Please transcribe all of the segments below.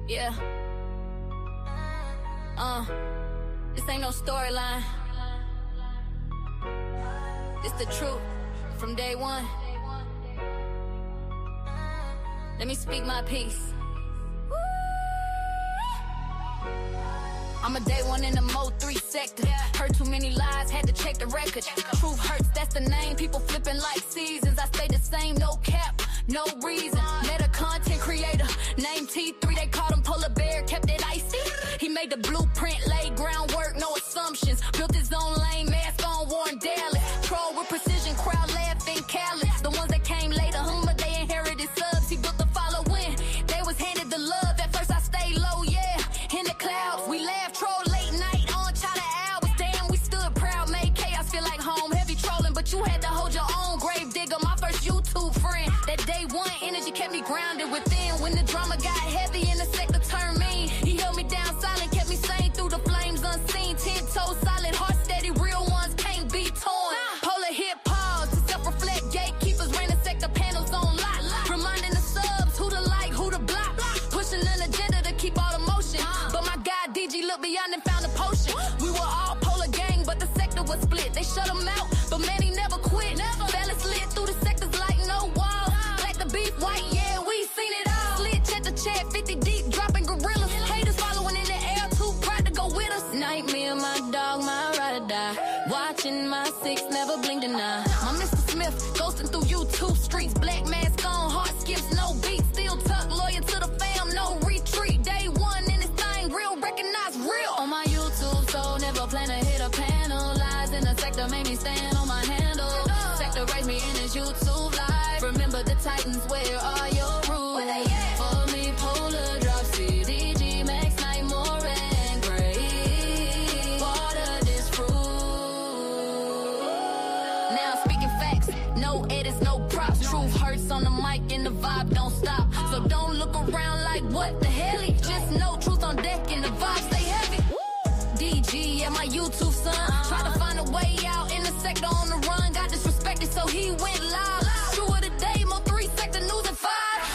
Yeah. This ain't no storyline. This the truth from day one. Let me speak my piece. I'm a day one in the Mo 3 sector. Heard too many lies, had to check the record. Truth hurts, that's the name. People flipping like seasons. I stay the same, no cap, no reason. Met a content creator named T3. They called him Polar Bear, kept it icy. He made the blueprint, laid groundwork, no assumptions. Built his own lane, mask on, worn Dallas. Troll with precision, crowd laughing, callous. The ones that came later, but they inherited subs. He built the following, they was handed the love. At first I stayed low, yeah, in the clouds. We laughed, troll late night on China hours. Damn, we stood proud, made chaos feel like home. Heavy trolling, but you had to hold your own. Grave digger, my first YouTube friend. That day one energy kept me grounded within. When the drama got heavy and the sector turned mean, he held me down silent, kept me sane through the flames unseen. 10 toes solid, heart steady, real ones can't be torn. Polar hit pause to self-reflect, gatekeepers ran the sector panels on lock. Reminding the subs who to like, who to block. Pushing an agenda to keep all the motion. But my guy DG looked beyond and found a potion. We were all polar gang, but the sector was split. They shut him out, but man, he never quit. Fell slid through the sectors like no walls. Black the beef, white, yeah, we seen it all. Slid check the chat, 50 deep, dropping gorillas. Haters following in the air, too proud to go with us. Nightmare, my dog, my ride or die. Watching my six, never blinked an eye. My Mr. Smith, ghosting through YouTube streets. Black mask on, heart skips, no beat. Still tuck, loyal to the fam, no retreat. Day one in this thing, real, recognize real. On my YouTube, so never plan to hit a panel. Lies in the sector made me stand on my handle. Sector raised me in this YouTube live. Remember the Titans, where are your rules? For me, Polar drop CDG, Max Night, more and gray. Water this fruit. Now speaking facts, no edits, no props. Truth hurts on the mic and the vibe don't stop. So don't look around like what the hell. Just know truth on deck and the vibe stay heavy. DG at my YouTube son. Try to find a way out in the sector on the run. Got disrespected, so he went live. True of the day, Mo 3 sector news at 5.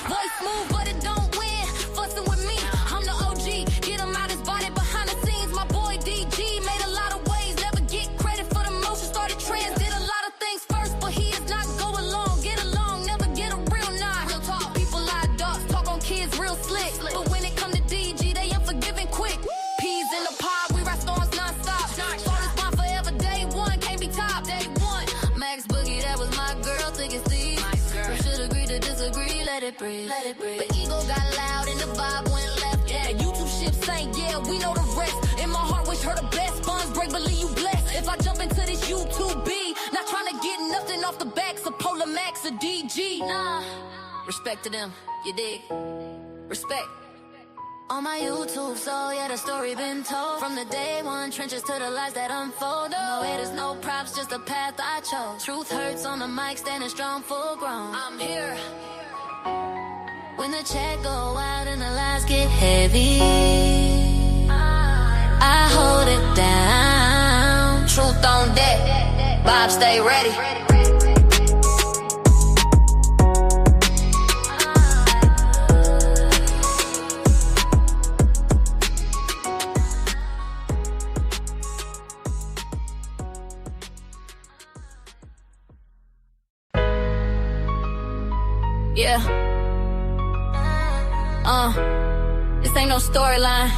Voice smooth, but it don't win. Fussing with me, I'm the OG. Get him out his body behind the scenes. My boy DG made a lot of waves. Never get credit for the motion. Started trends, did a lot of things first, but he is not go along. Get along, never get a real nod. Real talk, people lie dogs, talk on kids real slick. But when it come to DG, they unforgiving quick. Peas in the pod, we rock storms non-stop. Start this bond forever, day one, can't be top. Day one, Max Boogie, that was my girl, thick as thieves. We should agree to disagree, let it breathe. But ego got loud and the vibe went left. Yeah, YouTube shit sank, yeah, we know the rest. In my heart, wish her the best. Bonds break, believe you blessed. If I jump into this YouTube B, not trying to get nothing off the backs of Polar Max or DG. Nah, respect to them, you dig? Respect. On my YouTube, so yeah, the story been told. From the day one, trenches to the lies that unfold. No haters, no props, just the path I chose. Truth hurts on the mic, standing strong, full grown. I'm here. When the chat go out and the lies get heavy, I hold it down. Truth on deck, Bob stay ready. Yeah. This ain't no storyline.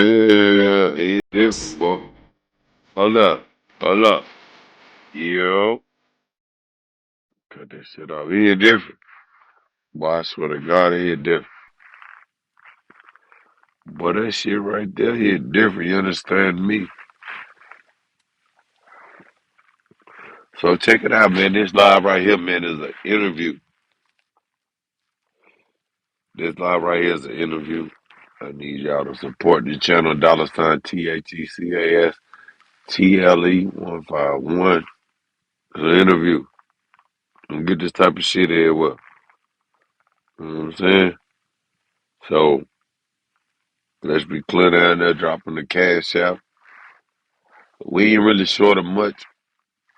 Yeah, he different, boy. Hold up. Hold up. Yo. Cut that shit off. He different. Boy, I swear to God, he different. Boy, that shit right there, he different. You understand me? So check it out, man. This live right here, man, is an interview. This live right here is an interview. I need y'all to support the channel, dollar sign THECASTLE151. It's an interview. Don't get this type of shit here. Well, you know what I'm saying? So let's be clear down there, dropping the cash out. We ain't really short of much,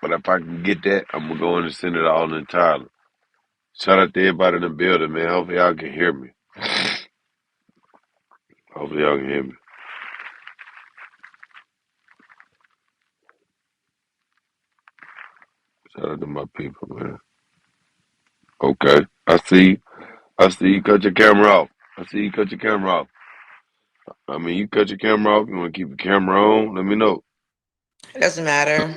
but if I can get that, I'm gonna go in and send it all entirely. Shout out to everybody in the building, man. Hopefully y'all can hear me. Hopefully y'all can hear me. Shout out to my people, man. Okay. I see you cut your camera off. I see you cut your camera off. I mean, you cut your camera off. You want to keep the camera on? Let me know. It doesn't matter.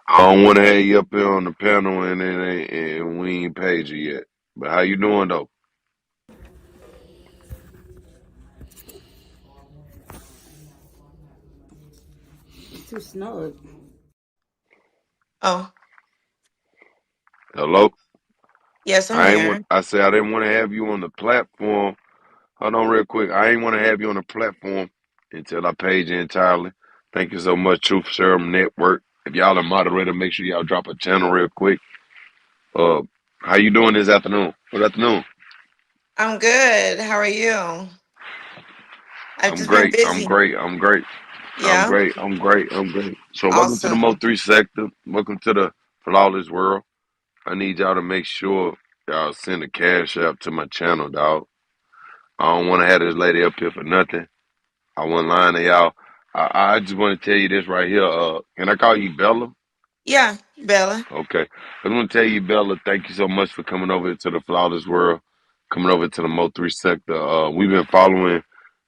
I don't want to have you up here on the panel and we ain't paid you yet. But how you doing though? Too snug. Oh, Hello? yes, I'm here. I said I didn't want to have you on the platform. Hold on real quick. I ain't want to have you on the platform until I paid you entirely. Thank you so much, Truth Serum Network. If y'all are moderator, make sure y'all drop a channel real quick. Uh, how you doing this afternoon? Good afternoon. I'm good. How are you? I've I'm just been great. I'm busy. great. I'm great. I'm Yeah, great. I'm great. I'm great. So welcome to the Mo awesome. 3 sector. Welcome to the flawless world. I need y'all to make sure y'all send a cash app to my channel, dog. I don't want to have this lady up here for nothing. I want lying to y'all. I just want to tell you this right here. Can I call you Bella? Yeah, Bella. Okay. I just want to tell you, Bella, thank you so much for coming over to the flawless world, coming over to the Mo 3 sector. We've been following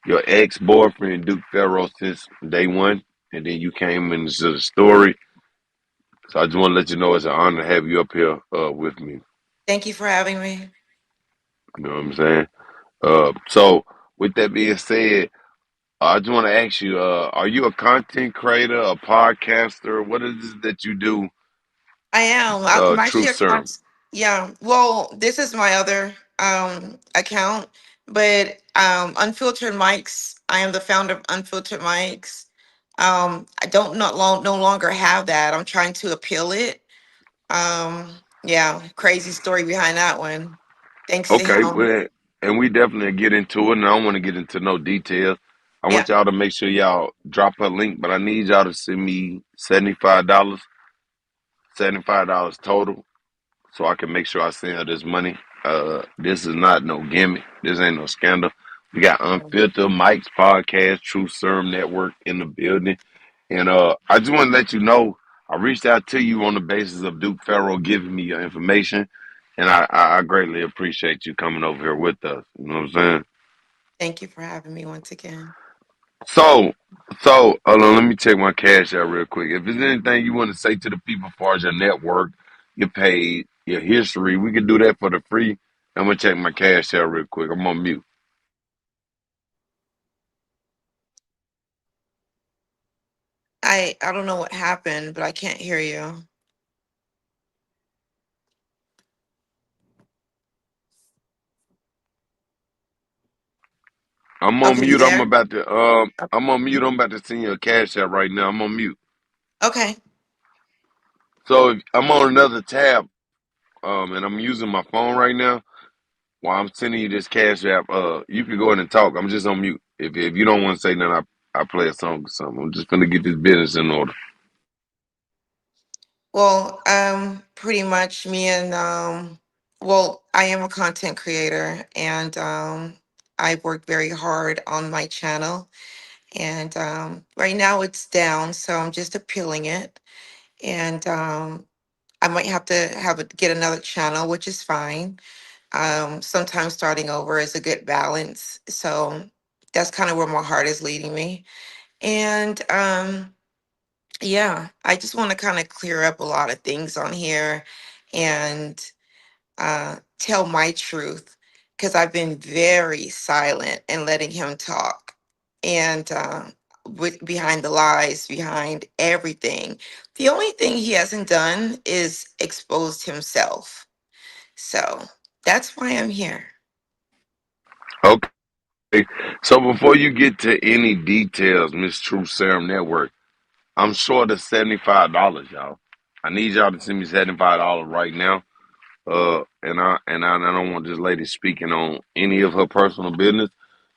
your ex-boyfriend, Duke Farrow, since day one, and then you came into the story. So I just want to let you know it's an honor to have you up here with me. Thank you for having me. You know what I'm saying? So with that being said, I just want to ask you, are you a content creator, a podcaster? What is it that you do, I am. I'm Truth actually a Serum? yeah. Well, this is my other account, but Unfiltered Mics. I am the founder of Unfiltered Mics. I don't not long no longer have that. I'm trying to appeal it. Um, yeah, crazy story behind that one. Thanks to Okay, him. well, and we definitely get into it, and I don't want to get into no details. I Yeah, want y'all to make sure y'all drop her link, but I need y'all to send me $75, $75 total, so I can make sure I send her this money. This is not no gimmick. This ain't no scandal. We got Unfiltered Mike's podcast, True Serum Network in the building. And I just want to let you know I reached out to you on the basis of Duke Farrow giving me your information. And I greatly appreciate you coming over here with us. You know what I'm saying? thank you for having me once again. So, so hold on, let me check my cash out real quick. If there's anything you want to say to the people as far as your network, your page, your history, we can do that for the free. I'm gonna check my cash out real quick. I'm on mute. I don't know what happened, but I can't hear you. I'm on Okay, you mute. I'm there? about to O- I'm on mute. I'm about to send you a cash out right now. I'm on mute. Okay. So if I'm on another tab, and I'm using my phone right now. While I'm sending you this cash app, you can go ahead and talk. I'm just on mute. If you don't want to say nothing, I play a song or something. I'm just gonna get this business in order. Well, pretty much me and well, I am a content creator and I work very hard on my channel and right now it's down, so I'm just appealing it and I might have to get another channel, which is fine. Sometimes starting over is a good balance. So That's kind of where my heart is leading me. And yeah, I just want to kind of clear up a lot of things on here and tell my truth because I've been very silent and letting him talk. And with behind the lies, behind everything, the only thing he hasn't done is exposed himself. So that's why I'm here. Okay. So before you get to any details, Miss True Serum Network, I'm short of $75, y'all. I need y'all to send me $75 right now. And I don't want this lady speaking on any of her personal business.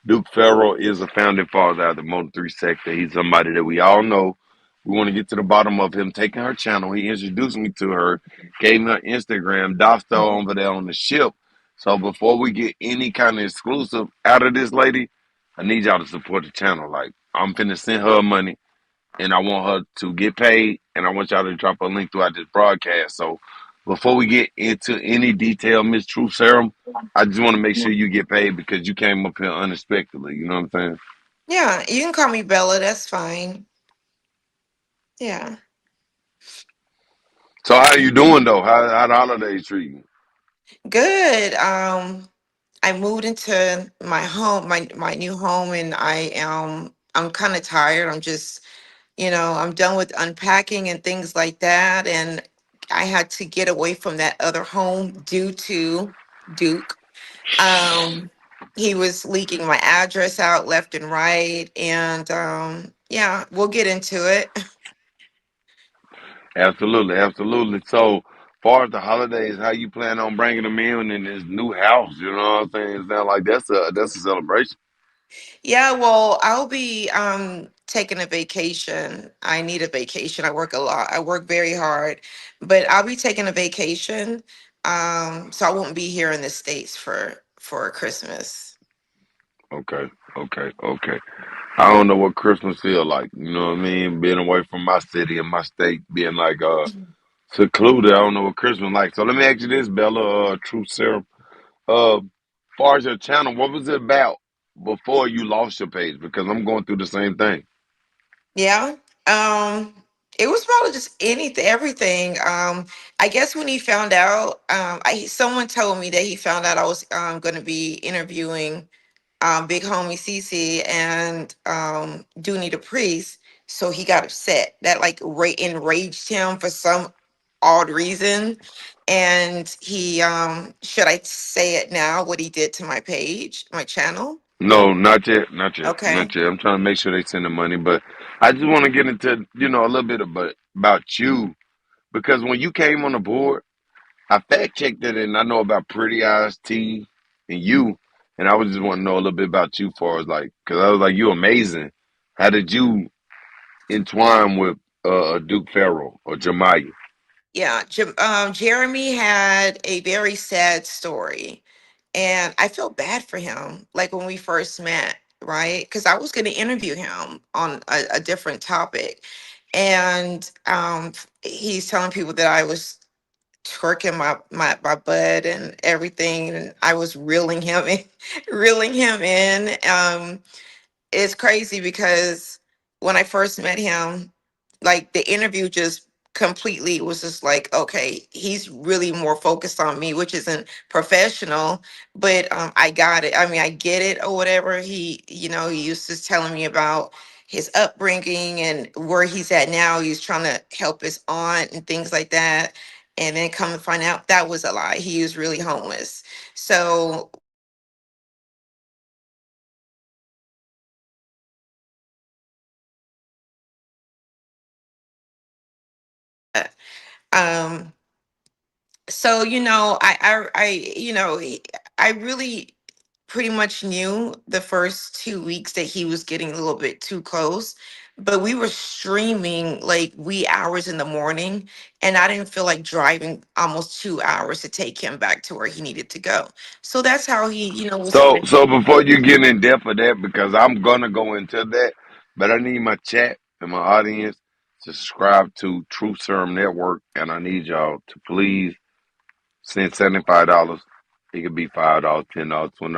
Duke Farrell is a founding father out of the Motor 3 sector. He's somebody that we all know. We want to get to the bottom of him taking her channel. He introduced me to her, gave me her Instagram, dossed her over there on the ship. So before we get any kind of exclusive out of this lady, I need y'all to support the channel. Like, I'm finna send her money and I want her to get paid, and I want y'all to drop a link throughout this broadcast. So before we get into any detail, Miss Truth Serum, I just want to make sure you get paid because you came up here unexpectedly. You know what I'm saying? Yeah, you can call me Bella. That's fine. Yeah. So how you doing though? How the holidays treat you? Good. I moved into my home, my new home, and I'm kind of tired. I'm just, I'm done with unpacking and things like that, and I had to get away from that other home due to Duke. Um, he was leaking my address out left and right, and yeah, we'll get into it. Absolutely, absolutely. So far as the holidays, how you plan on bringing them in this new house? You know what I'm saying? It sounds like that's a celebration. Yeah, well, I'll be taking a vacation. I need a vacation. I work a lot. I work very hard, but I'll be taking a vacation. So I won't be here in the States for Christmas. Okay, okay, okay. I don't know what Christmas feel like. You know what I mean? Being away from my city and my state, being like secluded. I don't know what Christmas like. So let me ask you this, Bella, Truth Serum. Far as your channel, what was it about before you lost your page? Because I'm going through the same thing. Yeah. Um, it was probably just anything, everything. I guess when he found out, someone told me that he found out I was going to be interviewing Big Homie Cece and Do Need a Priest. So he got upset. That like enraged him for some odd reason. And he should I say it now what he did to my page, my channel? No, not yet, not yet, Okay. not yet. I'm trying to make sure they send the money, but I just want to get into a little bit about you because when you came on the board, I fact checked it and I know about Pretty Eyes T and you, and I was just want to know a little bit about you, for as like, because I was like, you amazing. How did you entwine with Duke Farrell or Jemiah? Yeah, Jeremy had a very sad story, and I felt bad for him. Like when we first met, right? Because I was going to interview him on a different topic, and he's telling people that I was twerking my butt and everything, and I was reeling him in, reeling him in. It's crazy because when I first met him, like the interview just completely was just like, okay, he's really more focused on me, which isn't professional, but I got it. I mean, I get it or whatever. He was just telling me about his upbringing and where he's at now. He's trying to help his aunt and things like that. And then come to find out that was a lie. He was really homeless. So um I really pretty much knew the first 2 weeks that he was getting a little bit too close, but we were streaming like wee hours in the morning, and I didn't feel like driving almost 2 hours to take him back to where he needed to go. So that's how he, was So, able so before you get in depth of that, because I'm gonna go into that, but I need my chat and my audience to subscribe to Truth Serum Network, and I need y'all to please send $75. It could be $5, $10, $20,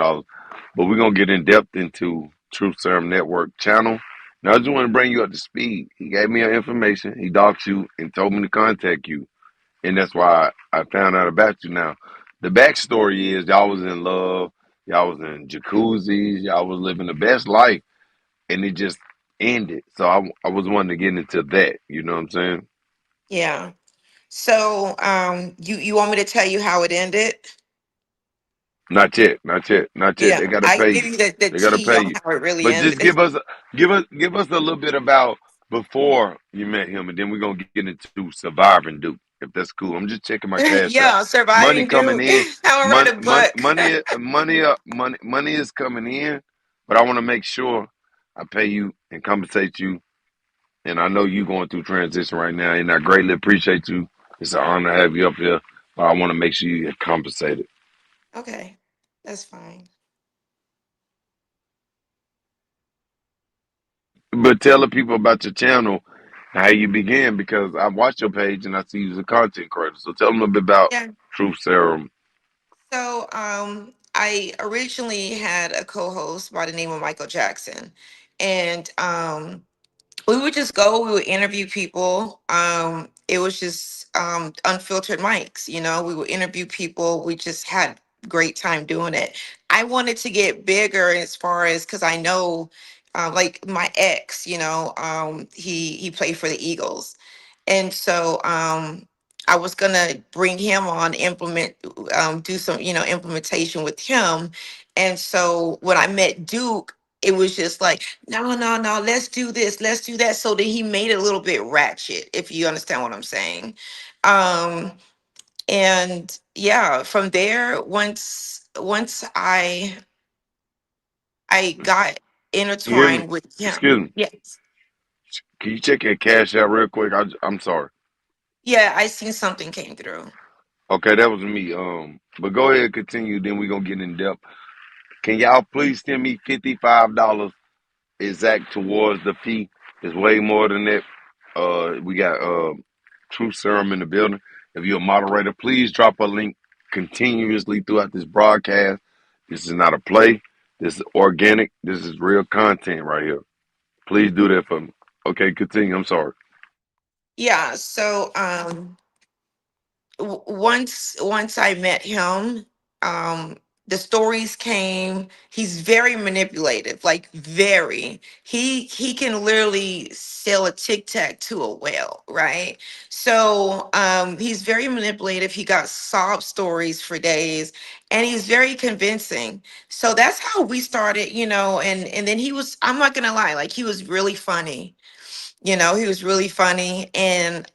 but we're gonna get in depth into Truth Serum Network channel. Now I just want to bring you up to speed. He gave me your information. He doxed you and told me to contact you, and that's why I found out about you. Now, the backstory is y'all was in love, y'all was in jacuzzis, y'all was living the best life, and it just ended. So I was wanting to get into that. You know what I'm saying? Yeah. So, you want me to tell you how it ended? Not yet, not yet, not yet. Yeah, They gotta I pay give you. you the They gotta tea pay on you. how it really But just ended. give us a little bit about before you met him, and then we're gonna get into surviving Duke. If that's cool. I'm just checking my cash app. Yeah, Money surviving coming Duke. in. I'm gonna write a book. Money is coming in. But I want to make sure I pay you and compensate you. And I know you going through transition right now, and I greatly appreciate you. It's an honor to have you up here. But I want to make sure you get compensated. Okay, that's fine. But tell the people about your channel and how you began because I watched your page and I see you as a content creator. So tell them a bit about Yeah. Truth Serum. So, I originally had a co-host by the name of Michael Jackson, and we would just go, we would interview people. It was just unfiltered mics, we would interview people. We just had great time doing it. I wanted to get bigger as far as, because I know, like my ex, he played for the Eagles, and so I was gonna bring him on, do some implementation with him. And so when I met Duke, it was just like, no, no, no, let's do this, let's do that. So then he made it a little bit ratchet, if you understand what I'm saying. Um, and yeah, from there, once I got You hear me? intertwined with him. Excuse me. Yes. Can you check your cash out real quick? I'm sorry. Yeah, I seen something came through. Okay, that was me. But go ahead, continue. Then we're gonna get in depth. Can y'all please send me $55 exact towards the fee? It's way more than that. We got Truth Serum in the building. If you're a moderator, please drop a link continuously throughout this broadcast. This is not a play. This is organic. This is real content right here. Please do that for me. Okay, continue. I'm sorry. Yeah, so once I met him, um, the stories came. He's very manipulative, like very. He can literally sell a tic tac to a whale, right? So he's very manipulative. He got sob stories for days, and he's very convincing. So that's how we started, and then he was. I'm not gonna lie, like he was really funny. He was really funny. And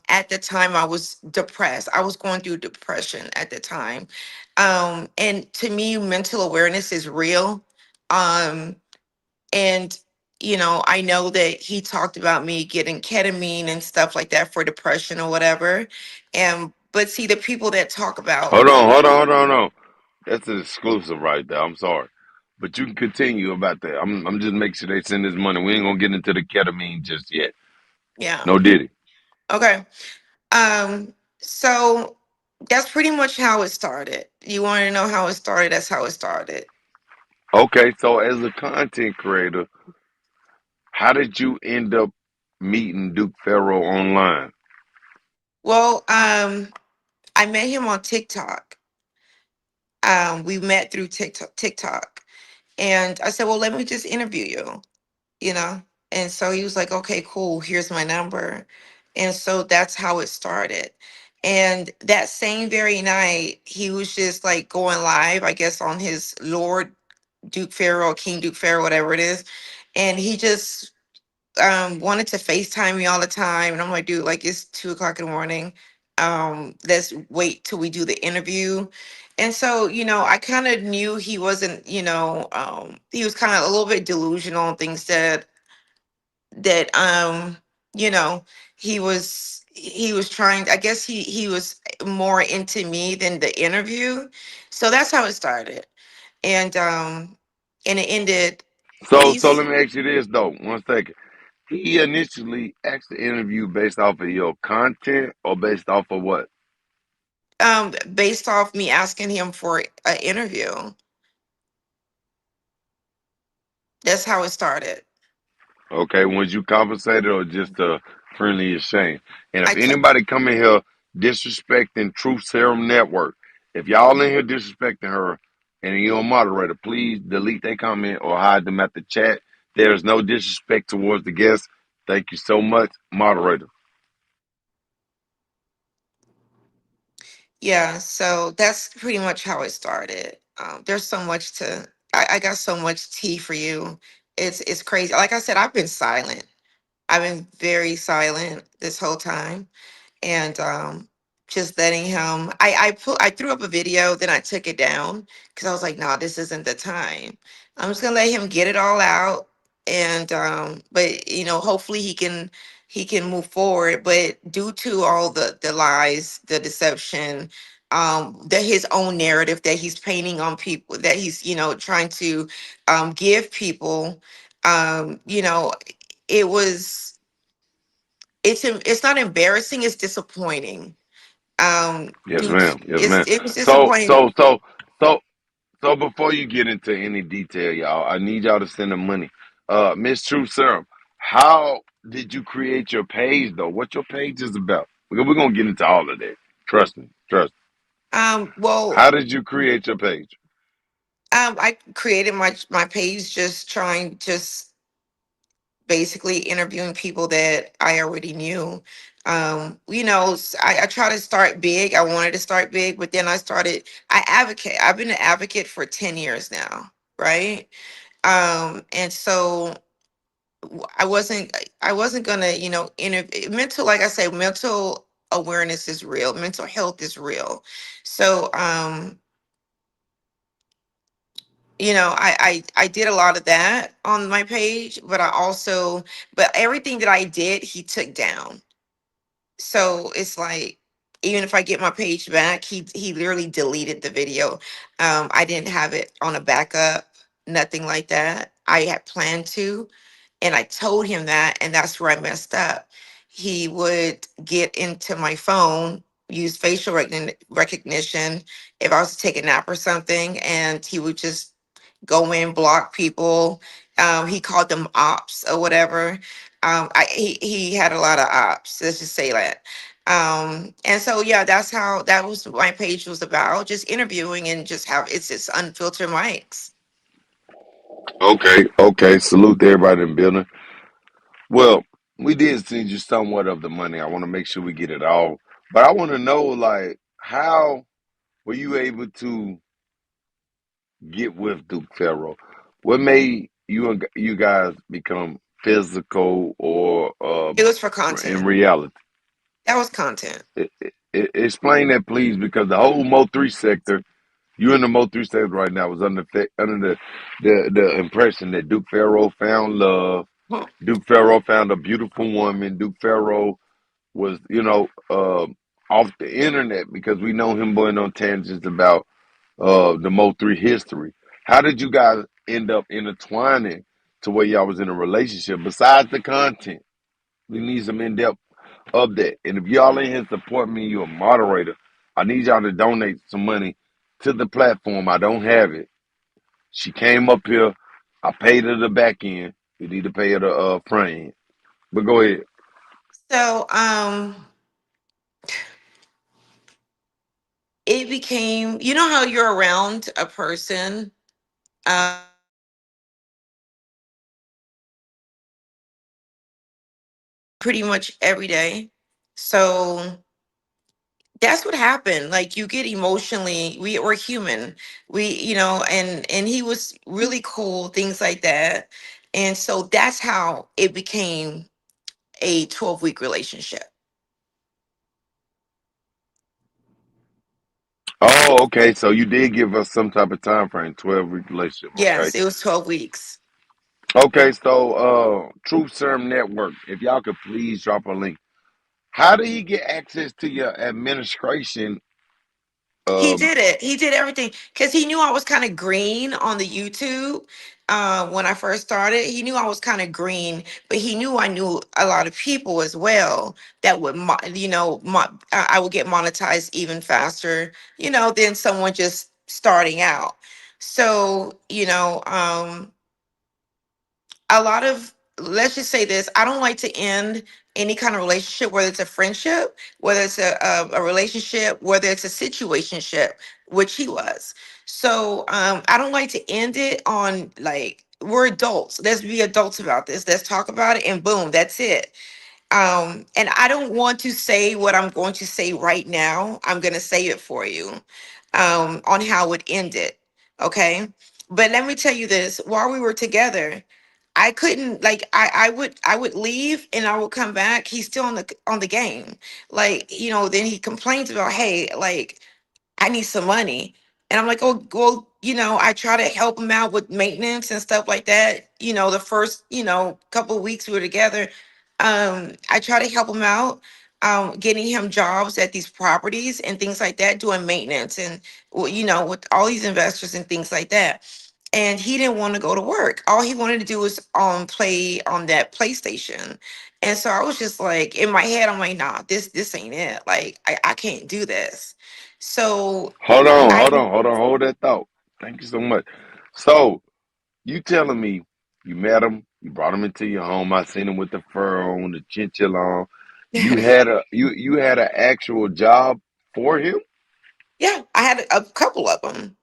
at the time, I was depressed. I was going through depression at the time. And to me, mental awareness is real. Um, and, I know that he talked about me getting ketamine and stuff like that for depression or whatever. But see, the people that talk about, Hold on. That's an exclusive right there. I'm sorry. But you can continue about that. I'm just making sure they send this money. We ain't gonna get into the ketamine just yet. yeah. No diddy. Okay. So that's pretty much how it started. You want to know how it started? That's how it started. Okay, so as a content creator, how did you end up meeting Duke Farrow online? Well, I met him on TikTok. We met through TikTok, and I said, "Well, let me just interview you," you know. And so he was like, "Okay, cool. Here's my number," and so that's how it started. And that same very night, he was just like going live, I guess, on his Lord Duke Farrow, King Duke Farrow, whatever it is, and he just wanted to FaceTime me all the time. And I'm like, dude, like it's 2 o'clock in the morning. Let's wait till we do the interview. And so, I kind of knew he wasn't, he was kind of a little bit delusional and things that you know, he was trying, I guess he was more into me than the interview. So that's how it started. And it ended So peace. let me ask you this though. One second. He initially asked the interview based off of your content or based off of what? Based off me asking him for an interview. That's how it started. Okay, was you compensated or just a friendly exchange? And if I took anybody come in here disrespecting Truth Serum Network, if y'all in here disrespecting her and you're a moderator, please delete their comment or hide them at the chat. There is no disrespect towards the guests. Thank you so much, moderator. Yeah, so that's pretty much how it started. There's so much to. I got so much tea for you. It's crazy. Like I said, I've been silent. I've been very silent this whole time, and just letting him. I threw up a video, then I took it down because I was like, no, this isn't the time. I'm just gonna let him get it all out, and but hopefully he can move forward. But due to all the lies, the deception, that his own narrative that he's painting on people, that he's trying to give people, you know, it was it's not embarrassing, it's disappointing. Yes, Dude, ma'am. Yes, it's ma'am. it was So, disappointing. so, so, so, so before you get into any detail, y'all, I need y'all to send the money. Miss True Serum, how did you create your page though? What your page is about? We're gonna get into all of that. Trust me. Trust me. Well, How did you create your page? I created my page just trying, just basically interviewing people that I already knew. I try to start big. I wanted to start big, but then I advocate. I've been an advocate for 10 years now, right? And so I wasn't gonna, mental, like I say, mental awareness is real, mental health is real. So I did a lot of that on my page, but but everything that I did, he took down. So it's like, even if I get my page back, he literally deleted the video. I didn't have it on a backup, nothing like that. I had planned to, and I told him that, and that's where I messed up. He would get into my phone, use facial recognition if I was to take a nap or something, and he would just go in, block people. He called them ops or whatever. He had a lot of ops. Let's just say that. And so yeah, that was what my page was about, just interviewing and it's just unfiltered mics. Okay, okay. Salute to everybody in the building. Well, we did send you somewhat of the money. I want to make sure we get it all. But I want to know, like, how were you able to get with Duke Ferro? What made you guys become physical or It was for in content. reality? That was content. Explain that, please, because the whole Mo3 sector, you in the Mo3 sector right now, was under the impression that Duke Ferro found love. Huh. Duke Ferro found a beautiful woman. Duke Ferro was, off the internet because we know him going on tangents about the Mo3 history. How did you guys end up intertwining to where y'all was in a relationship besides the content? We need some in depth of that. And if y'all in here support me, you're a moderator. I need y'all to donate some money to the platform. I don't have it. She came up here. I paid her the back end. You need to pay her the front end. But go ahead. So it became, how you're around a person pretty much every day. So that's what happened. Like, you get emotionally, we're human. And he was really cool, things like that. And so that's how it became a 12-week relationship. Oh, okay. So you did give us some type of time frame, 12-week relationship. Okay. Yes, it was 12 weeks. Okay. So, Truth Serum Network, if y'all could please drop a link. How did he get access to your administration? He Um, did it. He did everything because he knew I was kind of green on the YouTube. When I first started, he knew I was kind of green, but he knew I knew a lot of people as well that would, I would get monetized even faster, than someone just starting out. So, a lot of, let's just say this, I don't like to end any kind of relationship, whether it's a friendship, whether it's a relationship, whether it's a situationship, which he was. So I don't like to end it on like, we're adults, let's be adults about this, let's talk about it, and boom, that's it. And I don't want to say what I'm going to say right now. I'm going to say it for you, on how it ended. Okay. But let me tell you this, while we were together, I couldn't, like, I would leave and I would come back. He's still on the game. Like, then he complains about, hey, like, I need some money. And I'm like, oh, well, I try to help him out with maintenance and stuff like that. The first, couple of weeks we were together, I try to help him out, getting him jobs at these properties and things like that, doing maintenance and, well, with all these investors and things like that. And he didn't want to go to work. All he wanted to do was play on that PlayStation. And so I was just like, in my head, I'm like, nah, this ain't it. Like, I can't do this. So I Hold that thought. Thank you so much. So you telling me you met him, you brought him into your home. I seen him with the fur on, the chinchilla on. You had an actual job for him, yeah, I had a couple of them.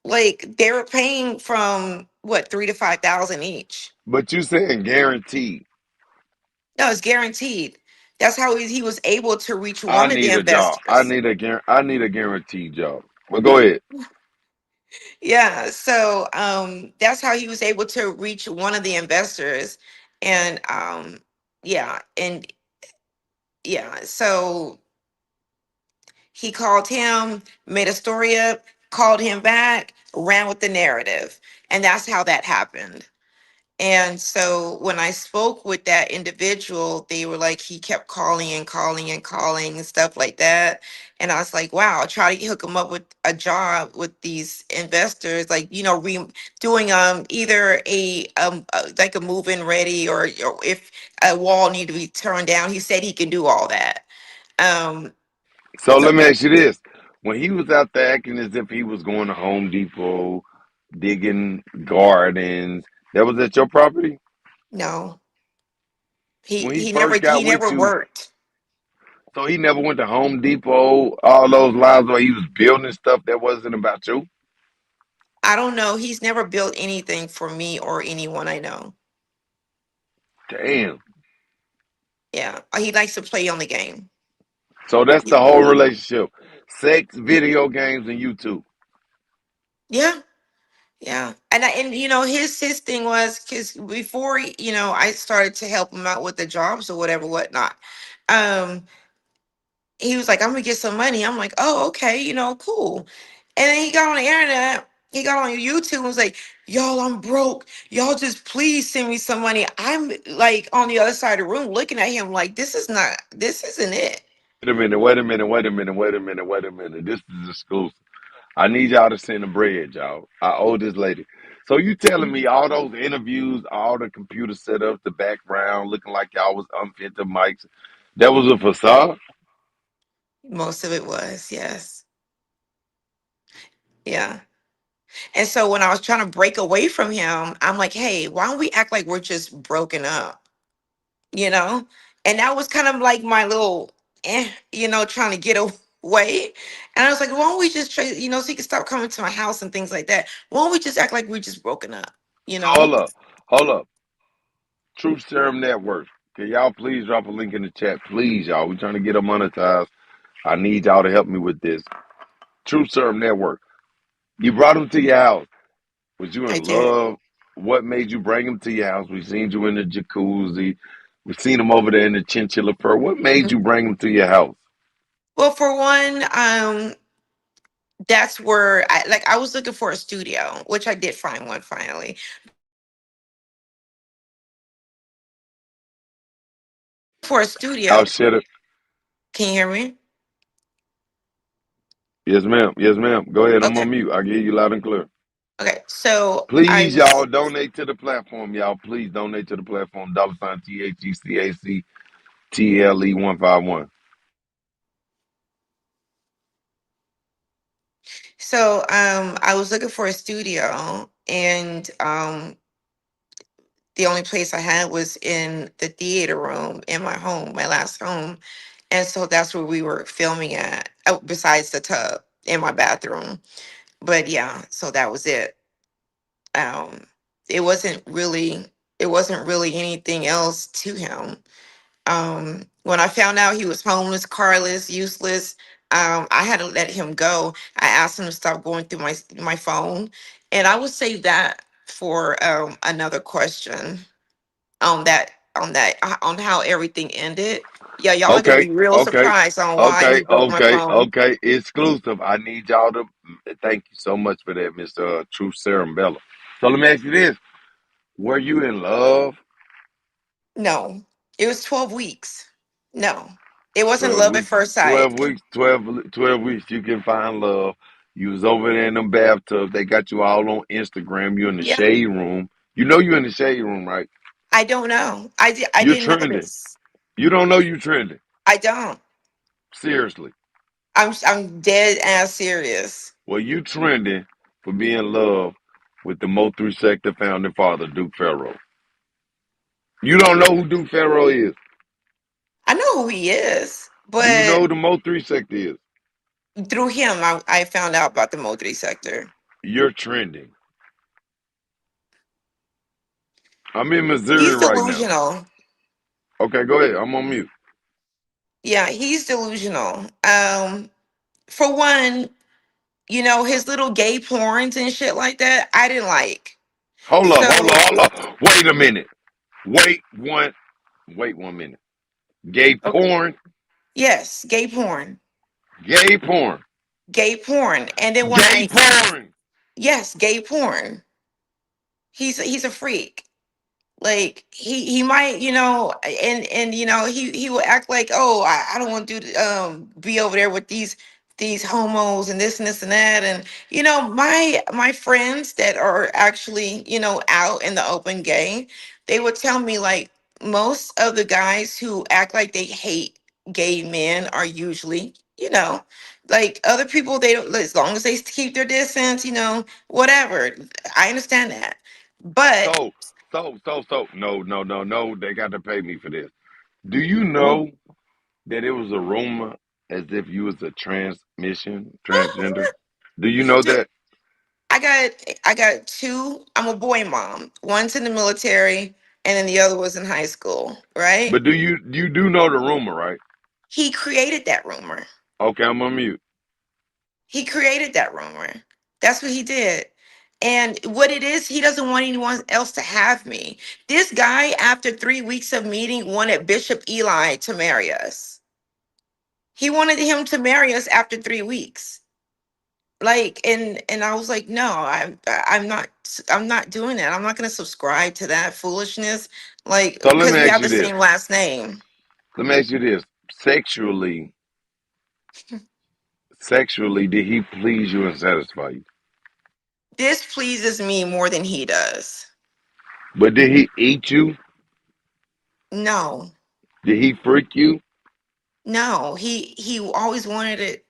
Like, they were paying from what, 3 to 5 thousand each. but you saying guaranteed. No, it's guaranteed. That's how he was able to reach I one of the need a job. investors. I need a guaranteed job. Well, go ahead. Yeah, so that's how he was able to reach one of the investors. And yeah, and yeah, so he called him, made a story up, called him back, ran with the narrative. And that's how that happened. And so when I spoke with that individual, they were like, he kept calling and calling and calling and stuff like that. And I was like, wow, I'll try to hook him up with a job with these investors, like, doing either like a move-in ready, or if a wall need to be turned down. He said he can do all that. Um, So so let me ask you this: when he was out there acting as if he was going to Home Depot, digging gardens, that was at your property. no, he When he he never first got he with never you, worked. so he never went to Home Depot. All those lines where he was building stuff that wasn't about you. I don't know. He's never built anything for me or anyone I know. Damn. Yeah, he likes to play on the game. So that's Yeah, the whole relationship: sex, video games, and YouTube. yeah, yeah. And his thing was, because before I started to help him out with the jobs or whatever, whatnot. Um, he was like, "I'm gonna get some money." I'm like, "Oh, okay, cool." And then he got on the internet. He got on YouTube and was like, "Y'all, I'm broke. Y'all just please send me some money." I'm like on the other side of the room looking at him like, this isn't it. Wait a minute. Wait a minute. Wait a minute. Wait a minute. Wait a minute. This is exclusive. I need y'all to send the bread, y'all. I owe this lady. So you telling me all those interviews, all the computer setups, the background, looking like y'all was unfit to mics, that was a facade? Most of it was, yes. Yeah. And so when I was trying to break away from him, I'm like, hey, why don't we act like we're just broken up? You know? And that was kind of like my little trying to get away. And I was like, why don't we just try, so he can stop coming to my house and things like that. Why don't we just act like we're just broken up, you So know? hold up. Hold up. Truth Serum Network. Can y'all please drop a link in the chat? Please, y'all. We're trying to get them monetized. I need y'all to help me with this. Truth Serum Network. You brought them to your house. Was you I in did. love? What made you bring him to your house? We seen you in the jacuzzi. We seen him over there in the chinchilla fur. What made Mhm. you bring him to your house? Well, for one, that's where I was looking for a studio, which I did find one finally. For a Y'all studio. shut it. Can you hear me? Yes, ma'am. Yes, ma'am. Go ahead. I'm Okay. on mute. I hear you loud and clear. Okay. So I Please, was y'all, donate to the platform, y'all. Please donate to the platform. Dollar sign THECACTLE151. I was looking for a studio, and The only place I had was in the theater room in my home, my last home. And so that's where we were filming at, besides the tub in my bathroom. But yeah, so that was it. Um, it wasn't really, it wasn't really anything else to him. When I found out he was homeless, carless, useless, I had to let him go. I asked him to stop going through my phone, and I would save that for another question on on how everything ended. Yeah, y'all are gonna Okay, be real okay, surprised on why okay, he broke my okay, phone. okay. Exclusive. I need y'all to thank you so much for that, Mr. Truth Serum Bella. So let me ask you this: were you in love? No, it was 12 weeks. No, it wasn't 12 love at weeks, first 12 sight. weeks, 12 weeks, you can find love. You was over there in them bathtub. They got you all on Instagram. You in the Yeah, shade room. You know you in the shade room, right? I don't know. I You're didn't know trending. this. You don't know you trending. I don't. Seriously. I'm dead ass serious. Well, you trending for being in love with the Mo 3 sector founding father, Duke Farrow. You don't know who Duke Farrow is. I know who he is, Do you know but who the Mo 3 sector is? through him, I found out about the Modri sector. You're trending. I'm in Missouri He's right now. delusional. Okay, go ahead. I'm on mute. Yeah, he's delusional. For one, his little gay porns and shit like that, I didn't like. Hold up, hold So, up, hold up. Wait a minute. Wait one. Wait 1 minute. Gay okay, porn. yes, gay porn, Gay porn. gay porn, and then when Gay I, porn. yes, gay porn. He's a freak. Like he might, and he will act like, oh, I don't want to be over there with these homos and this and this and that. And my friends that are actually out in the open gay, they would tell me, like, most of the guys who act like they hate gay men are usually, like, other people. They don't, as long as they keep their distance, whatever. I understand that, but So, so. No, no, no, no. They got to pay me for this. Do you know that it was a rumor as if you was a transgender? Do you know dude, that? I got two. I'm a boy mom. One's in the military, and then the other was in high school. Right? But you do know the rumor, right? He created that rumor. Okay, I'm on mute. He created that rumor. That's what he did. And what it is, he doesn't want anyone else to have me. This guy, after 3 weeks of meeting, wanted Bishop Eli to marry us. He wanted him to marry us after 3 weeks. Like, and I was like, no, I'm not doing that. I'm not going to subscribe to that foolishness, like, So let because me we ask have you the this. same last name. Let me ask you this. Sexually, did he please you and satisfy you? This pleases me more than he does. But did he eat you? No, Did he freak you? no, he always wanted it,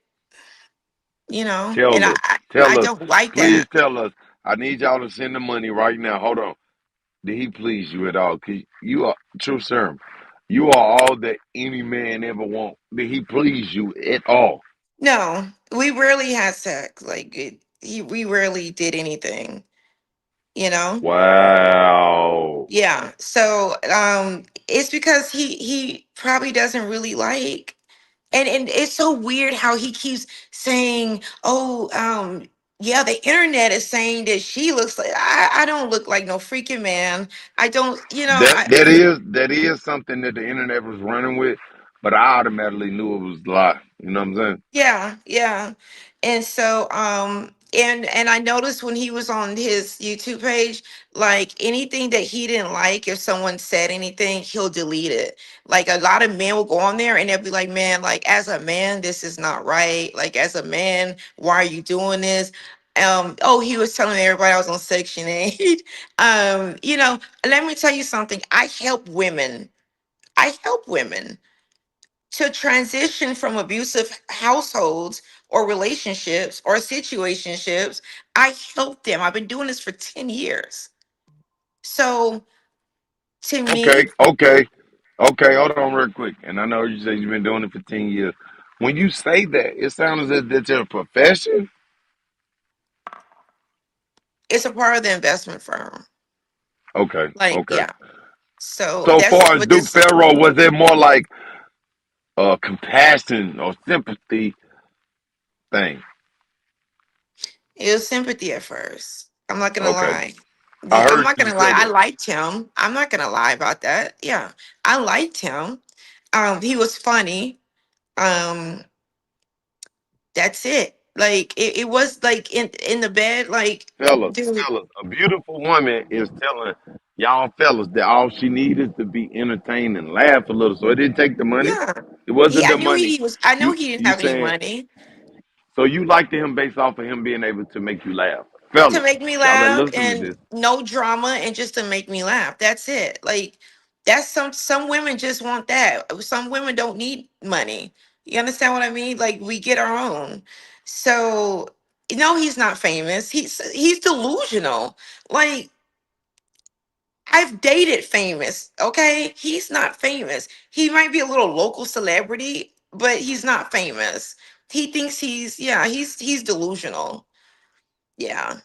and Tell I us. I, I Tell us. don't like Please that. tell us. I need y'all to send the money right now. Hold on. Did he please you at all? 'Cause you are true serum. You are all that any man ever want. Did he please you at all? No, we rarely had sex. Like, we rarely did anything. You know. Wow. Yeah. So it's because he probably doesn't really like, and it's so weird how he keeps saying, oh, yeah, the internet is saying that she looks like, I don't look like no freaking man. I don't, That is something that the internet was running with, but I automatically knew it was a lie. You know what I'm saying? yeah, yeah. And so and I noticed when he was on his YouTube page, like, anything that he didn't like, if someone said anything, he'll delete it. Like, a lot of men will go on there and they'll be like, man, like, as a man, this is not right. Like, as a man, why are you doing this? Oh, he was telling everybody I was on Section 8. Let me tell you something. I help women to transition from abusive households or relationships or situationships. I help them. I've been doing this for 10 years. So To me, Okay, okay, okay. Hold on, real quick. And I know you say you've been doing it for 10 years. When you say that, it sounds as if that's your profession. it's a part of the investment firm. Okay, Like, okay. yeah. So So that's far as what Duke this Farrow, was it more like a compassion or sympathy thing? it was sympathy at first. I'm not gonna Okay, lie. I I'm heard not you gonna lie. say I that. liked him. I'm not gonna lie about that. Yeah, I liked him. He was funny. Um, that's it. Like it was like in the bed. Like, Fellas, dude. fellas, a beautiful woman is telling y'all fellas that all she needed is to be entertained and laugh a little. So it didn't take the money. Yeah. It wasn't I the knew money. he was. I know You he didn't you have any saying money so you liked him based off of him being able to make you laugh. to Fellas, make me y'all that laugh listen to and this. no drama and just to make me laugh. That's it. Like that's some women just want that. Some women don't need money. You understand what I mean? Like we get our own. So no, he's not famous. He's delusional. Like I've dated famous. Okay, he's not famous. He might be a little local celebrity, but he's not famous. He thinks he's delusional. Yeah.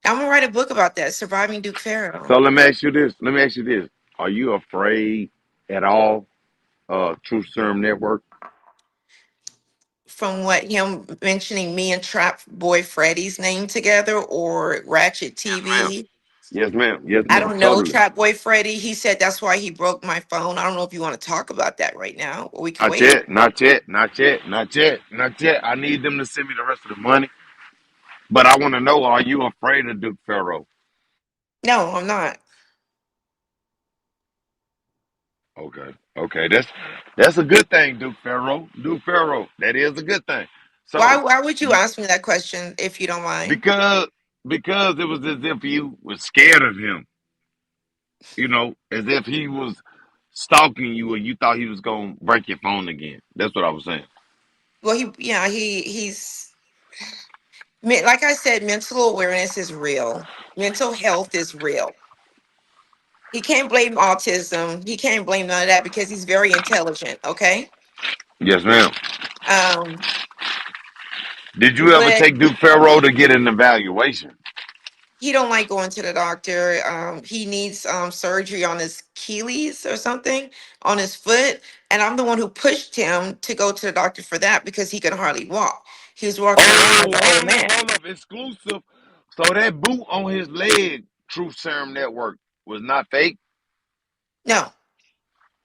I'm gonna write a book about that, surviving Duke So Pharaoh. let me ask you this. Let me ask you this. Are you afraid at all? Truth Serum Network. From what him mentioning me and Trap Boy Freddy's name together or Ratchet Yes, ma'am. TV. Yes, ma'am. Yes, I ma'am. don't know Totally. Trap Boy Freddy. He said that's why he broke my phone. I don't know if you want to talk about that right now, or we could Not wait. yet. Not yet. Not yet. Not yet. Not yet. I need them to send me the rest of the money. But I want to know: are you afraid of Duke Pharaoh? No, I'm not. Okay. Okay. That's a good thing, Duke Pharaoh. Duke Pharaoh. That is a good thing. So Why would you ask me that question if you don't mind? because because it was as if you was scared of him. As if he was stalking you, or you thought he was gonna break your phone again. That's what I was saying. Well, like I said, mental awareness is real. Mental health is real. He can't blame autism. He can't blame none of that because he's very intelligent. Okay. Yes, ma'am. Um, Did you ever but take Duke Pharaoh to get an evaluation? he don't like going to the doctor. He needs surgery on his Achilles or something on his foot, and I'm the one who pushed him to go to the doctor for that because he could hardly walk. He was walking around Oh, like an old man. hold up, exclusive. So that boot on his leg, Truth Serum Network, was not fake. No,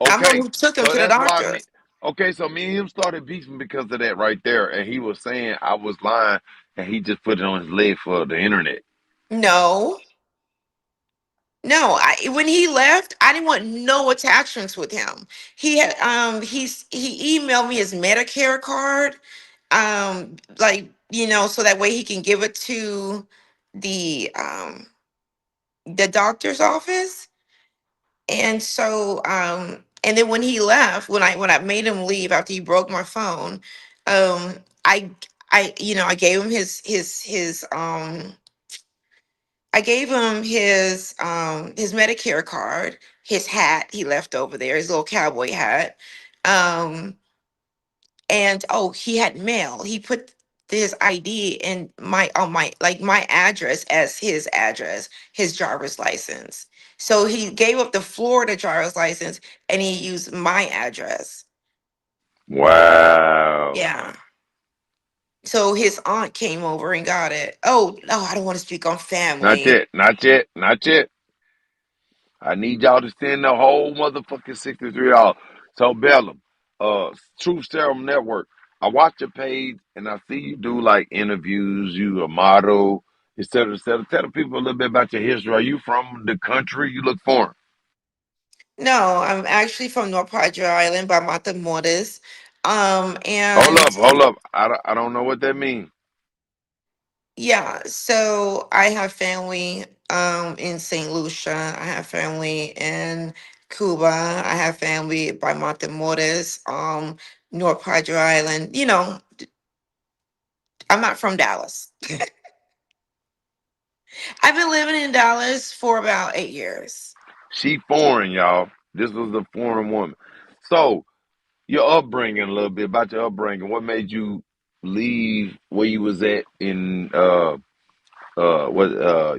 I'm the one Okay, who took him so to the that's why doctor. me. Okay, so me and him started beefing because of that right there, and he was saying I was lying, and he just put it on his leg for the internet. No, no. When he left, I didn't want no attachments with him. He emailed me his Medicare card, like so that way he can give it to the doctor's office. And so and then when he left, when I made him leave after he broke my phone, um I I gave him his Medicare card, his hat he left over there, his little cowboy hat. Um and oh, he had mail. He put his ID and my address as his address, his driver's license. So he gave up the Florida driver's license and he used my address. Wow. Yeah. So his aunt came over and got it. Oh no, I don't want to speak on Not family. yet. Not yet. Not yet. I need y'all to send the whole motherfucking $63. So Bellum, Truth Serum Network. I watch your page and I see you do like interviews. You a model, et cetera, et cetera. Tell the people a little bit about your history. Are you from the country? You look foreign. No, I'm actually from North Padre Island by Matamoros. Hold And up, hold up. I don't know what that means. yeah, so I have family in St. Lucia. I have family in Cuba. I have family by Montemoris, North Padre Island. I'm not from Dallas. I've been living in Dallas for about 8 years. She foreign, y'all. This was a foreign woman. So your upbringing, a little bit about your upbringing. What made you leave where you was at in what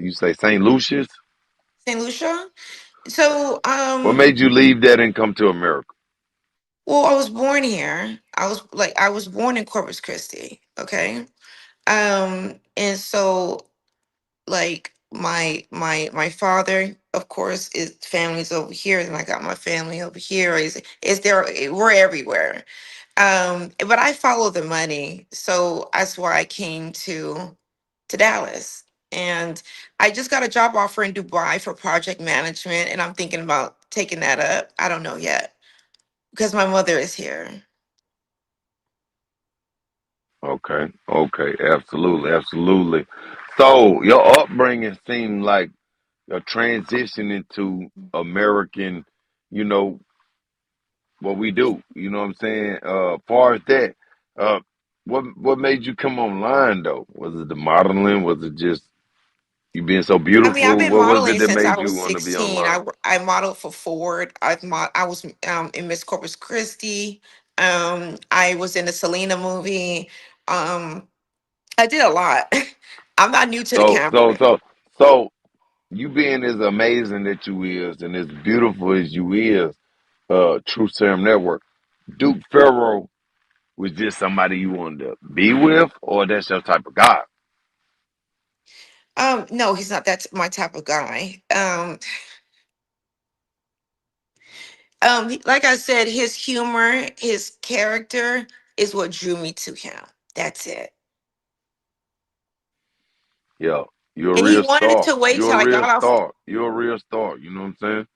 you say St. Lucius? St. Lucia. So, What made you leave that and come to America? well, I was born here. I was born in Corpus Christi. Okay. And so like my father, of course, is family's over here, and I got my family over here. Is there? We're everywhere. But I follow the money, so that's why I came to Dallas. And I just got a job offer in Dubai for project management, and I'm thinking about taking that up. I don't know yet because my mother is here. Okay, okay, absolutely, absolutely. So your upbringing seemed like a transition into American, you know, what we do. You know what I'm saying? Far as that, uh, what made you come online though? Was it the modeling? Was it just you being so I mean, I've beautiful? been What was it modeling that since I made was you want to be 16. online? I modeled for Ford. I was in Miss Corpus Christi. I was in the Selena movie. Um, I did a lot. I'm not new to the So, so, camera. so, so you being as amazing that you is and as beautiful as you is, True Serum Network, Duke Farrow was just somebody you wanted to be with, or that's your type of guy. No, he's not. That's my type of guy. Like I said, his humor, his character is what drew me to him. That's it. Yeah, you're a And he real wanted star. to wait You're till a I real got off. star. You're a real star. You know what I'm saying?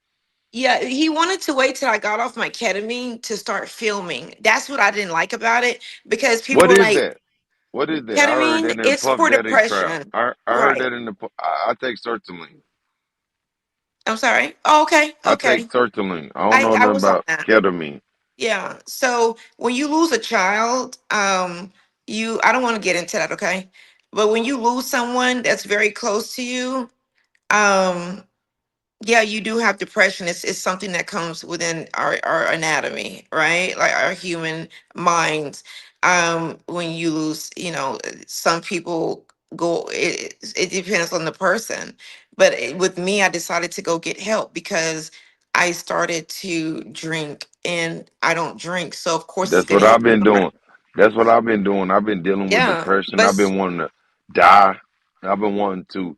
Yeah, he wanted to wait till I got off my ketamine to start filming. That's what I didn't like about it because people What were is like, that? What is that? I heard ketamine, that in it's Puff for Daddy trap. depression. I heard Right. that in the. I take sertraline. I'm sorry. Oh, okay. I take Okay. sertraline. I don't know I nothing was on about that. ketamine. Yeah. So when you lose a child, I don't want to get into that, okay? But when you lose someone that's very close to you, um, yeah, you do have depression. It's something that comes within our anatomy, right? Like our human minds. When you lose, some people go, it depends on the person. But with me, I decided to go get help because I started to drink and I don't drink. So of course it's That's gonna what hit I've me been on my, doing. That's what I've been doing. I've been dealing with yeah. depression. But I've been wanting to die. I've been wanting to,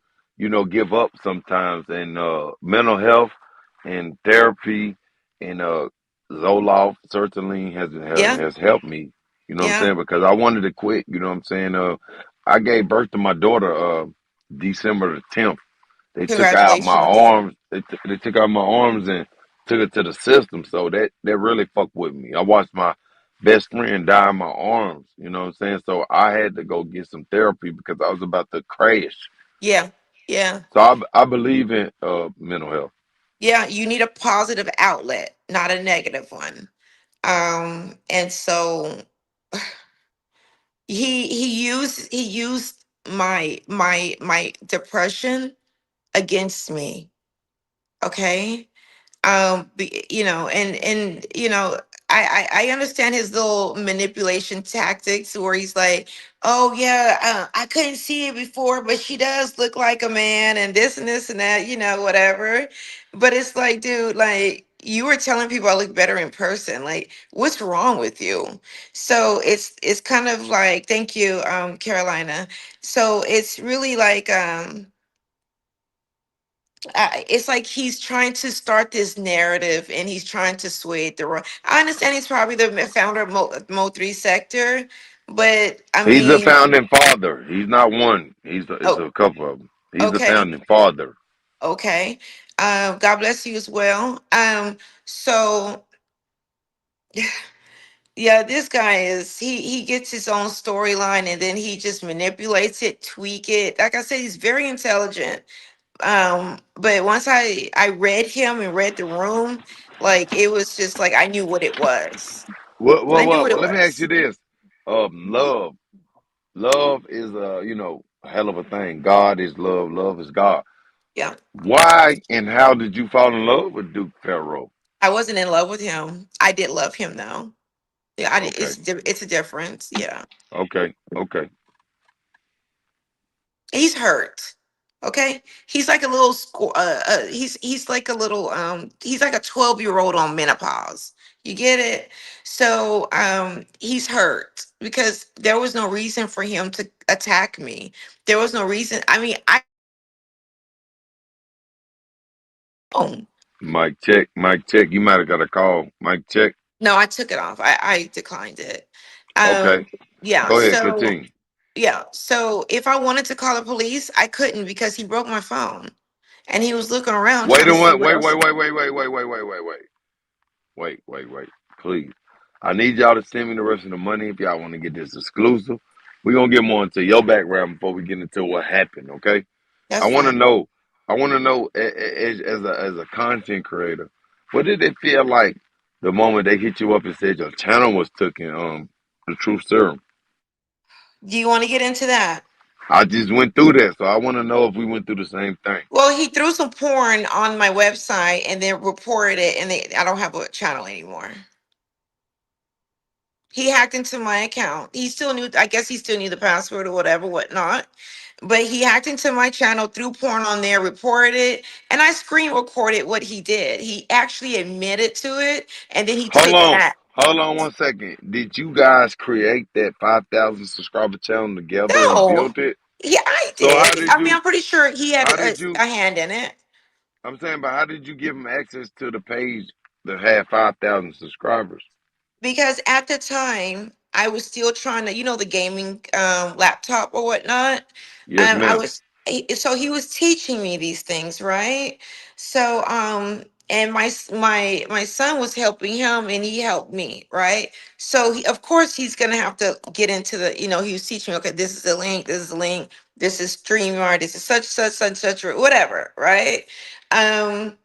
give up sometimes. And mental health and therapy and Zoloft, sertraline yeah, has helped me. You know what I'm yeah. saying? Because I wanted to quit. You know what I'm saying? I gave birth to my daughter December the 10th. They took out my Congratulations. arms. They took out my arms and took it to the system. So that really fucked with me. I watched my best friend die in my arms. You know what I'm saying? So I had to go get some therapy because I was about to crash. Yeah, yeah. So I believe in mental health. Yeah, you need a positive outlet, not a negative one. And so he used my depression against me. Okay. I understand his little manipulation tactics where he's like, oh yeah, I couldn't see it before, but she does look like a man, and this and that, whatever. But it's like, dude, like you were telling people I look better in person. Like, what's wrong with you? So it's kind of like, thank you, Carolina. So it's really like, it's like he's trying to start this narrative and he's trying to sway it the wrong. I understand he's probably the founder of Mo3 sector, but I He's a mean, founding father. He's not one. It's oh, a couple of them. He's a okay, founding father. okay. God bless you as well. So yeah, this guy is he gets his own storyline and then he just manipulates it, tweak it. Like I said, he's very intelligent. But once I read him and read the room, like it was just like I knew what it was. I knew what Well, it let me ask you was. this. Love. Love is, a hell of a thing. God is love. Love is God. Yeah. Why and how did you fall in love with Duke Pharaoh? I wasn't in love with him. I did love him though. Yeah, Okay. it's a difference. Yeah. Okay. Okay. He's hurt. Okay, he's like a little he's like a little he's like a 12-year-old on menopause. You get it? So he's hurt because there was no reason for him to attack me. There was no reason. I mean, I oh Mike check. Mike check. You might have got a call. Mike check. no, I took it off. I declined it. Okay. Yeah, Go ahead. so Continue. yeah, so if I wanted to call the police, I couldn't because he broke my phone and he was looking around Wait trying a to see minute. what Wait. else. Wait. Wait. Wait. Wait. Wait. Wait. Wait. Wait. Wait. Wait. Please. I need y'all to send me the rest of the money if y'all want to get this exclusive. We're gonna get more into your background before we get into what happened, okay? I That's wanna fine. know, I wanna know as a content creator, what did it feel like the moment they hit you up and said your channel was taken the truth serum? Do you want to get into that? I just went through that, so I wanna know if we went through the same thing. Well, he threw some porn on my website and then reported it, and I don't have a channel anymore. He hacked into my account. He still knew, I guess he still knew the password or whatever, whatnot. But he hacked into my channel, threw porn on there, reported it, and I screen recorded what he did. He actually admitted to it, and then he Hold took on. that. Hold on one second. Did you guys create that 5,000 subscriber channel together and No, built it? yeah, I So did. how did I mean, you I'm pretty sure he had how did you a hand in it. I'm saying, but how did you give them access to the page that had 5,000 subscribers? Because at the time I was still trying to, the gaming laptop or whatnot. Yes, I ma'am. was so he was teaching me these things, right? So and my son was helping him and he helped me, right? So of course he's gonna have to get into the, he was teaching me, okay, this is the link, this is the link, this is StreamYard, this is such whatever, right? Um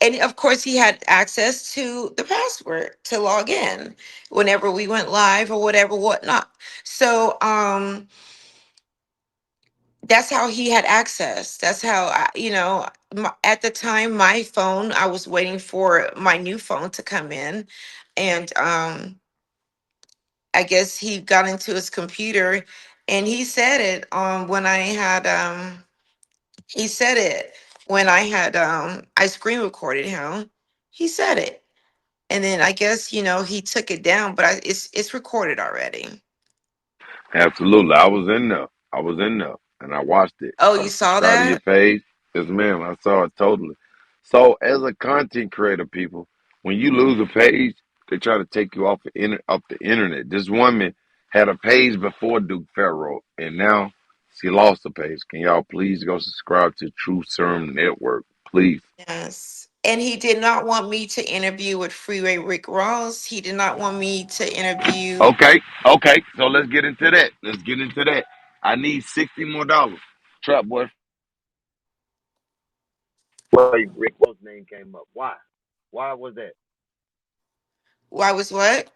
and of course he had access to the password to log in whenever we went live or whatever whatnot. So that's how he had access. That's how at the time my phone, I was waiting for my new phone to come in, and I guess he got into his computer and he said it when I had he said it when I had I screen recorded him. He said it. And then I guess, he took it down, but it's recorded already. Absolutely. I was in there. I was in there and I watched it. Oh, I you saw subscribed to your that? page. Yes, ma'am. I saw it totally. So, as a content creator, people, when you lose a page, they try to take you off the internet. This woman had a page before Duke Pharaoh, and now she lost the page. Can y'all please go subscribe to True Serum Network, please? Yes. And he did not want me to interview with Freeway Rick Ross. He did not want me to interview. Okay, okay. So let's get into that. Let's get into that. I need $60 more. Trap boy. Why Rick Ross name came up? Why? Why was that? Why was what?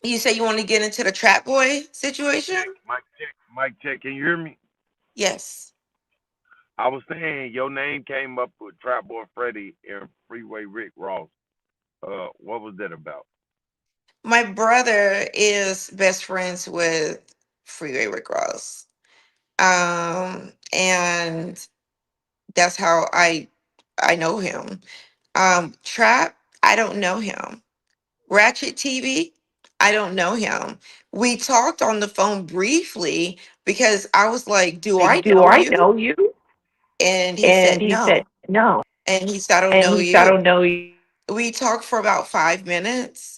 You say you want to get into the Trap Boy situation? Mike check. Can you hear me? Yes. I was saying your name came up with Trap Boy Freddy and Freeway Rick Ross. What was that about? My brother is best friends with Freeway Rick Ross. And that's how I know him. Trap, I don't know him. Ratchet TV, I don't know him. We talked on the phone briefly because I was like, "Do I Like, do know I you?" know you? And he And said, he said, "No." no. And he said, "I don't And know he said, I you." don't know you. We talked for about 5 minutes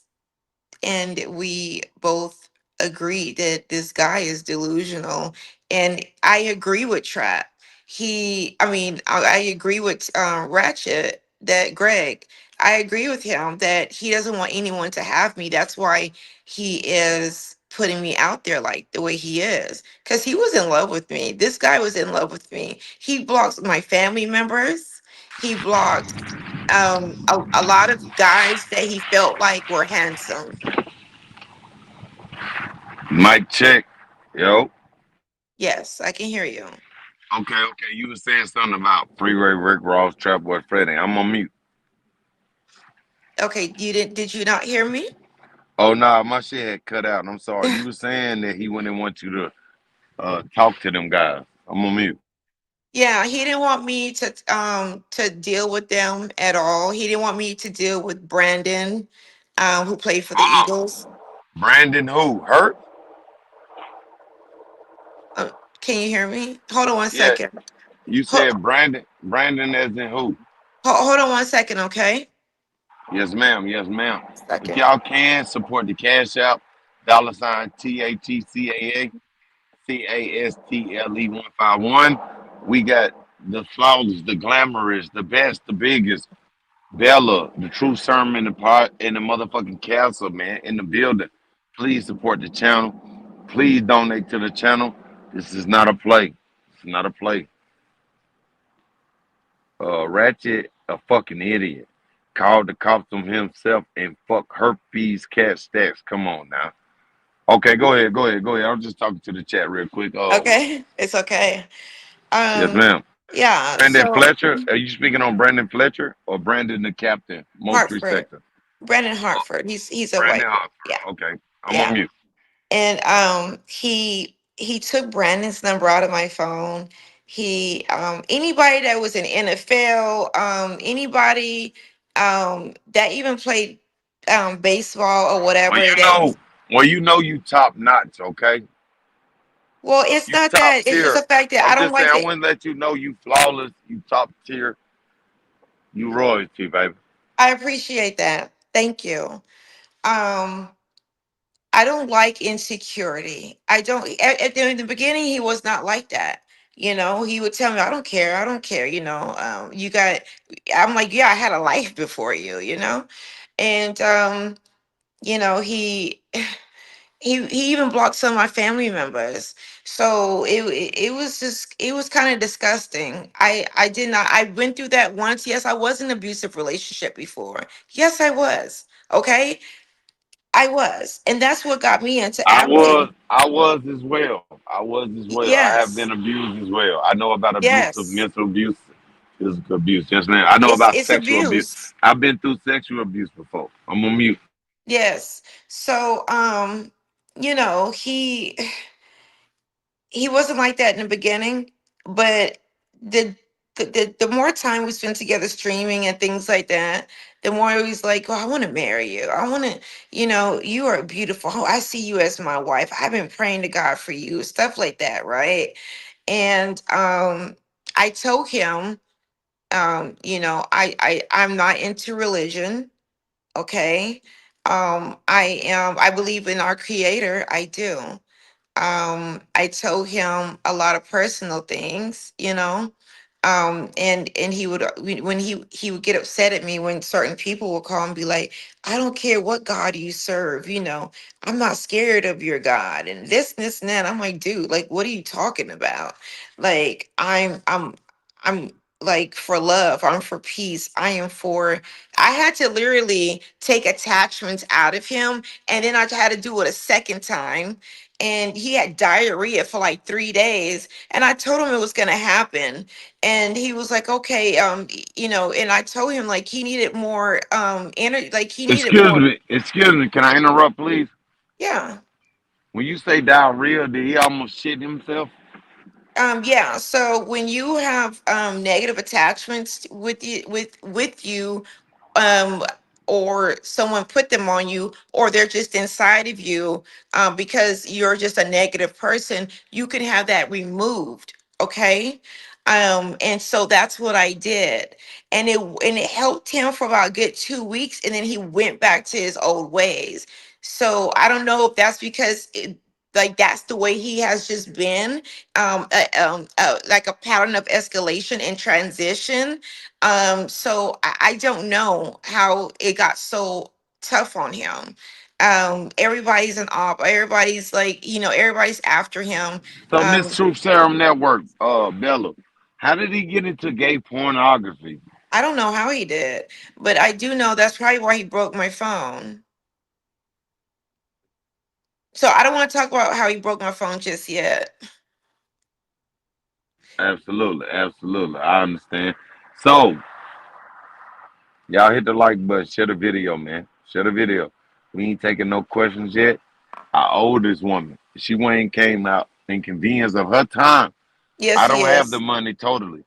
and we both agreed that this guy is delusional. And I agree with Trap. I agree with Ratchet, that Greg. I agree with him that he doesn't want anyone to have me. That's why he is putting me out there like the way he is, because he was in love with me. This guy was in love with me. He blocks my family members. He blocked a lot of guys that he felt like were handsome. Mike check. Yo. Yes, I can hear you. Okay, okay. You were saying something about Freeway Rick Ross, Trap Boy Freddy. I'm on mute. Okay, you didn't did you not hear me? Oh nah, my shit had cut out. I'm sorry. You were saying that he wouldn't want you to talk to them guys. I'm on mute. Yeah, he didn't want me to deal with them at all. He didn't want me to deal with Brandon, who played for the Hold Eagles. on. Brandon who? Hurt? Uh, can you hear me? Hold on one Yeah. second. You Hold, said Brandon. Brandon as in who? hold on one second, okay? Yes, ma'am. Yes, ma'am. If Second. y'all can support the Cash App, dollar sign THECAACASTLE151. We got the flawless, the glamorous, the best, the biggest. Bella, the true sermon in the part in the motherfucking castle, man, in the building. Please support the channel. Please donate to the channel. This is not a play. It's not a play. Ratchet, a fucking idiot. Called the cops on himself and fuck herpes cat stacks. Come on now. Okay, go ahead, go ahead, go ahead. I'm just talking to the chat real quick. Okay, it's okay. Yes, Um, ma'am. yeah, Brandon so Fletcher. Are you speaking on Brandon Fletcher or Brandon the captain? Most Hartford, respected. Brandon Oh, Hartford. He's a Brandon white. Yeah, Hartford. Okay, I'm on yeah. mute. And he took Brandon's number out of my phone. He anybody that was in NFL, anybody that even played baseball or Well, whatever you that know, was. you top notch. Okay, Well, it's you not top that. It's just tier. the fact that I I'm don't just saying, like I it. wouldn't let you know you flawless. You top tier. You royalty, baby. I appreciate that. Thank you. Um, I don't like insecurity. I don't. In the beginning, he was not like that. You know, he would tell me, "I don't care. I don't care." You know, you got. I'm like, yeah, I had a life before you. You know, and you know, he even blocked some of my family members. So it was just it was kind of disgusting. I did not. I went through that once. Yes, I was in an abusive relationship before. Yes, I was. Okay, I was, and that's what got me into acting. I was as well. I was as well. I have been Yes, abused as well. I know about abusive, yes. mental abuse, physical abuse. Yes, ma'am. I know about It's sexual abuse. abuse. I've been through sexual abuse before. I'm on mute. Yes. So you know, he wasn't like that in the beginning, but the the more time we spent together streaming and things like that, the more he was like, "Oh, I want to marry you. I want to, you know, you are beautiful. Oh, I see you as my wife. I've been praying to God for you." Stuff like that, right? And I told him, you know, I'm not into religion. Okay. I believe in our creator. I do. I told him a lot of personal things, you know. And he would when he would get upset at me when certain people would call and be like, "I don't care what God you serve, you know, I'm not scared of your God," and this and that. I'm like, dude, like, what are you talking about? Like, I'm like for love, I'm for peace, I am for. I had to literally take attachments out of him, and then I had to do it a second time, and he had diarrhea for like 3 days, and I told him it was going to happen, and he was like, okay, you know, and I told him like he needed more energy, like he needed Excuse more. me. Excuse me. Can I interrupt, please? Yeah. When you say diarrhea, did he almost shit himself? Yeah, so when you have negative attachments with you, um or someone put them on you, or they're just inside of you, because you're just a negative person, you can have that removed. Okay. And so that's what I did, and it helped him for about a good 2 weeks, and then he went back to his old ways. So I don't know if that's because like that's the way he has just been, like a pattern of escalation and transition. So I don't know how it got so tough on him. Everybody's an op. Everybody's like, you know, everybody's after him. So, Miss Um, Truth Serum Network, Bella, how did he get into gay pornography? I don't know how he did, but I do know that's probably why he broke my phone. So I don't want to talk about how he broke my phone just yet. Absolutely, absolutely. I understand. So y'all hit the like button, share the video, man. Share the video. We ain't taking no questions yet. I owe this woman. She went and came out inconvenience of her time. Yes, I he don't have the is. money totally.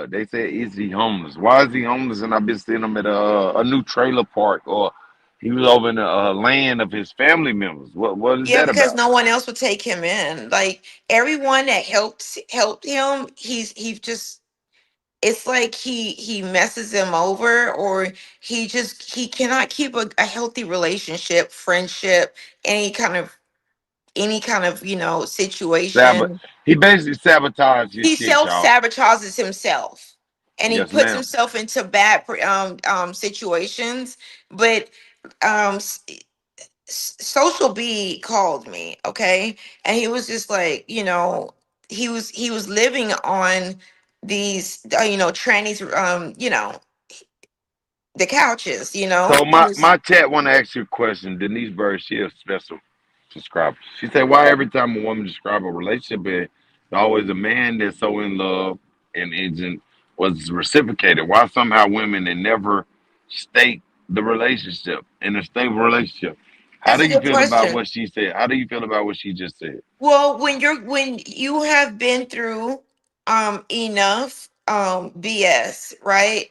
They said, is he homeless? Why is he homeless? And I've been seeing him at a new trailer park, or he was over in the land of his family members. What is Yeah, that because about? no one else would take him in. Like everyone that helped him, he just it's like he messes them over, or he cannot keep a healthy relationship, friendship, any kind of Sabot. situation. He basically sabotaged his He shit, self y'all. sabotages himself, and he Yes, puts ma'am. himself into bad situations. But um Social B called me, okay, and he was just like, he was living on these trannies, the couches, So he my was. my chat want to ask you a question. Denise Bird, she a special subscriber. She said, why every time a woman describe a relationship, it's always a man that's so in love and isn't was reciprocated? Why somehow women that never state the relationship in a stable relationship? How That's do a you good feel about question. what she said? How do you feel about what she just said? Well, when you have been through enough BS, right?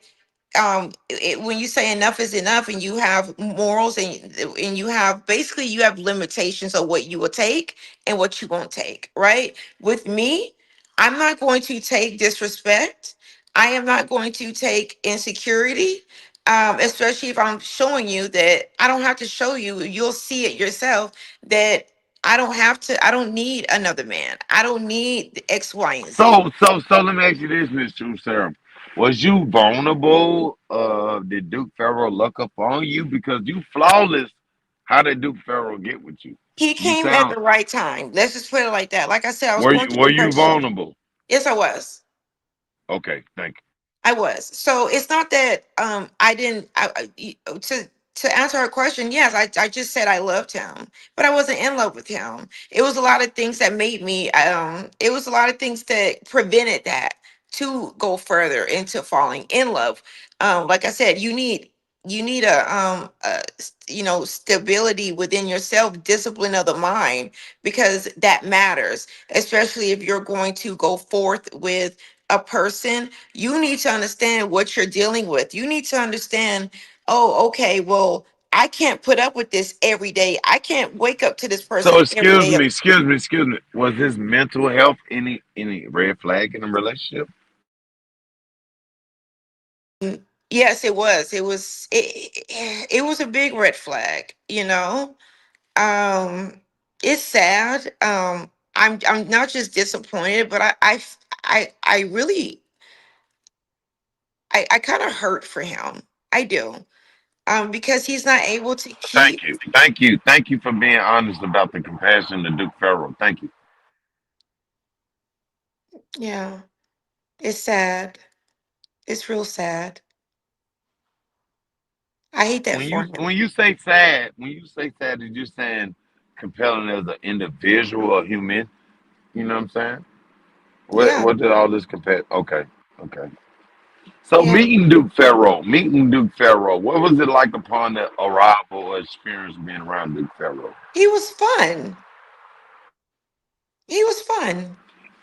When you say enough is enough, and you have morals, and you have, basically, you have limitations of what you will take and what you won't take, right? With me, I'm not going to take disrespect. I am not going to take insecurity. Especially if I'm showing you that I don't have to show you, you'll see it yourself, that I don't need another man. I don't need X, Y, and Z. So let me ask you this, Miss True Sarah. Was you vulnerable? Did Duke Farrell luck up on you? Because you flawless. How did Duke Farrell get with you? He You came at sound the right time. Let's just put it like that. Like I said, I was were going you through were you depression. vulnerable? Yes, I was. Okay, thank I was. So it's not that I didn't to answer her question, yes, I just said I loved him, but I wasn't in love with him. It was a lot of things that made me it was a lot of things that prevented that to go further into falling in love. Like I said, you need stability within yourself, discipline of the mind, because that matters, especially if you're going to go forth with a person. You need to understand what you're dealing with. You need to understand, oh, okay, well, I can't put up with this every day. I can't wake up to this So person every excuse day. me, excuse me, excuse me. Was his mental health any red flag in a relationship? Yes, it was. It was a big red flag. Um it's sad. I'm not just disappointed, but I really I kind of hurt for him. I do. Because he's not able to Thank keep. you, thank you, thank you for being honest about the compassion to Duke Farrell. Thank you. Yeah, it's sad. It's real sad. I hate that When for you him. when you say sad, when you say sad, is you saying compelling as an individual or human? You know what I'm saying? Yeah, What did all this compare? Okay, okay. So yeah. meeting Duke Farrell, what was it like upon the arrival or experience being around Duke Farrell? He was fun. He was fun.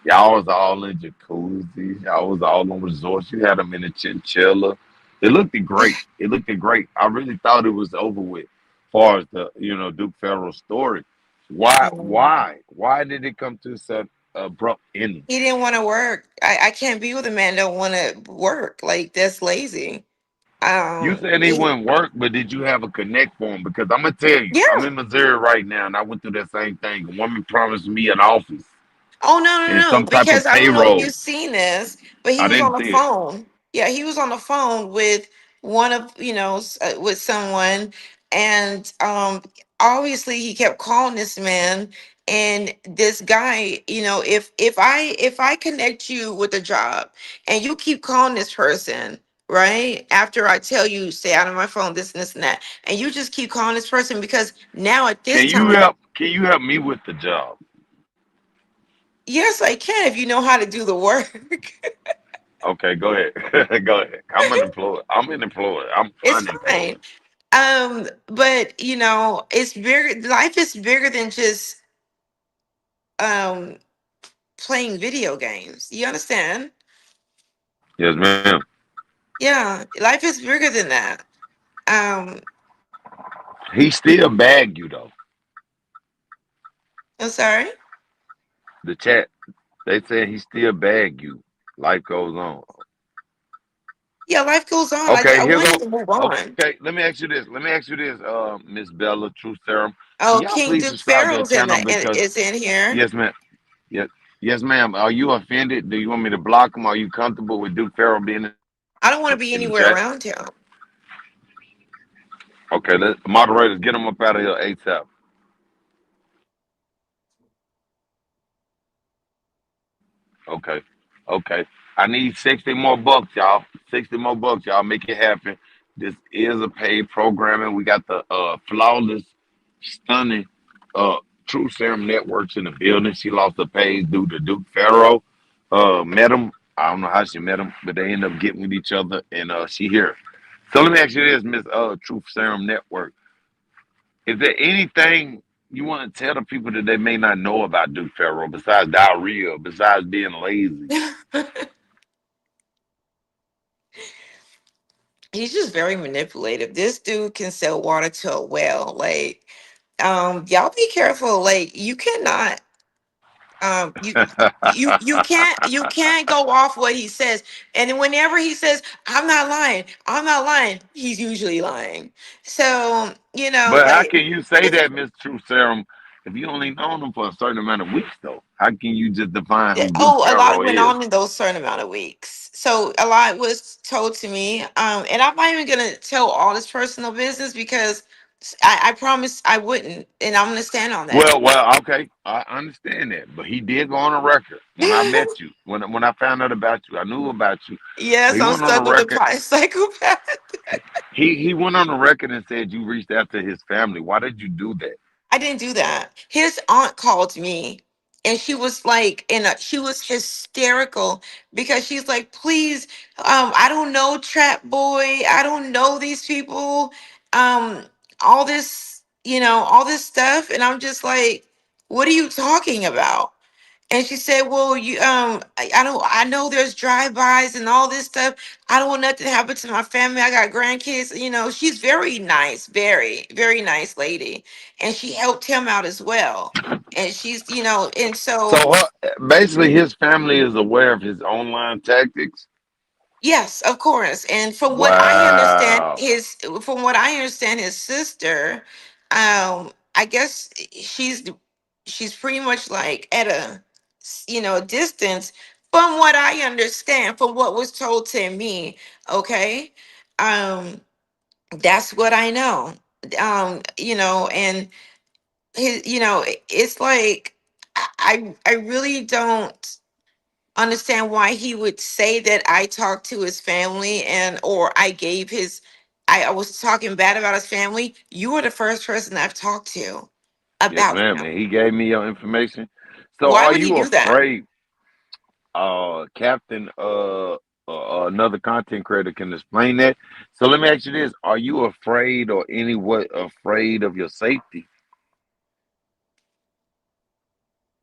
Y'all was all in jacuzzi. Y'all was all on resorts. You had them in a chinchilla. It looked great. It looked great. I really thought it was over with, as far as the Duke Farrell story. Um, Why did it come to such abrupt ending? he didn't want to work. I can't be with a man that don't want to work. Like, that's lazy. You said he wouldn't work, but did you have a connect for him? Because I'm gonna tell you, I'm Yeah. in Missouri right now, and I went through that same thing. A woman promised me an office Oh, no, and no, no. some type Because of I don't know if payroll. you've seen this, but he I was on didn't the see it. phone. Yeah, he was on the phone with one of, with someone. And obviously he kept calling this man. And this guy, if I connect you with a job, and you keep calling this person, right? After I tell you, stay out of my phone, this and this and that, and you just keep calling this person because now at this Can you time, help? Can you help me with the job? yes, I can if you know how to do the work. Okay, go ahead. Go ahead. I'm unemployed. I'm unemployed. I'm It's unemployed. fine. But it's bigger. Life is bigger than just um playing video games. You understand? Yes, ma'am. Yeah, life is bigger than that. Um, He still bag you though. I'm sorry. The chat, they said he still bag you. Life goes on. Yeah, life goes on. I Okay, here want go. you to move on. Okay, let me ask you this. Let me ask you this, Miss Bella, True Serum. Can Oh, y'all King please Duke subscribe to the Pharaoh's channel because is in here. yes, ma'am. Yes, yes, ma'am. Are you offended? Do you want me to block him? Are you comfortable with Duke Farrell being I don't want to in be the anywhere chat? around him. Okay, let moderators get him up out of here ASAP. Okay. Okay. I need 60 more bucks, y'all. 60 more bucks, y'all. Make it happen. This is a paid programming. We got the flawless, stunning True Serum Networks in the building. She lost the page due to Duke Farrow. Met him. I don't know how she met him, but they end up getting with each other and she here. So let me ask you this, Miss Truth Serum Network. Is there anything you want to tell the people that they may not know about Duke Farrow besides diarrhea, besides being lazy? He's just very manipulative. This dude can sell water to a well. Like, y'all be careful. Like, you cannot you you can't go off what he says. And then whenever he says, I'm not lying, he's usually lying. So, But how like, can you say that, Miss True Serum, if you only known him for a certain amount of weeks, though? How can you just define who Duke oh, a lot Farrow went is? on in those certain amount of weeks. So a lot was told to me. And I'm not even gonna tell all this personal business because I promised I wouldn't, and I'm gonna stand on that. Okay, I understand that, but he did go on a record when I met you. When I found out about you, I knew about you, but Yes, he I'm went on a stuck with the record. psychopath. He went on a record and said you reached out to his family. Why did you do that? I didn't do that. His aunt called me and she was like, she was hysterical because she's like, please, I don't know Trap Boy. I don't know these people. Um, all this, all this stuff. And I'm just like, what are you talking about? And she said, "Well, I don't. I know there's drive-bys and all this stuff. I don't want nothing to happen to my family. I got grandkids. She's very nice, very, very nice lady, and she helped him out as well. And and so So basically, his family is aware of his online tactics. yes, of course. And Wow. from what I understand, his sister, I guess she's pretty much like at a distance from what I understand, from what was told to me. Okay. Um, that's what I know. And it's like I really don't understand why he would say that I talked to his family and or I gave his I was talking bad about his family. You were the first person I've talked to Yes, about ma'am. him. And he gave me your information. So Why are would he you do that? afraid, Captain, another content creator can explain that? So let me ask you this. Are you afraid or any what afraid of your safety?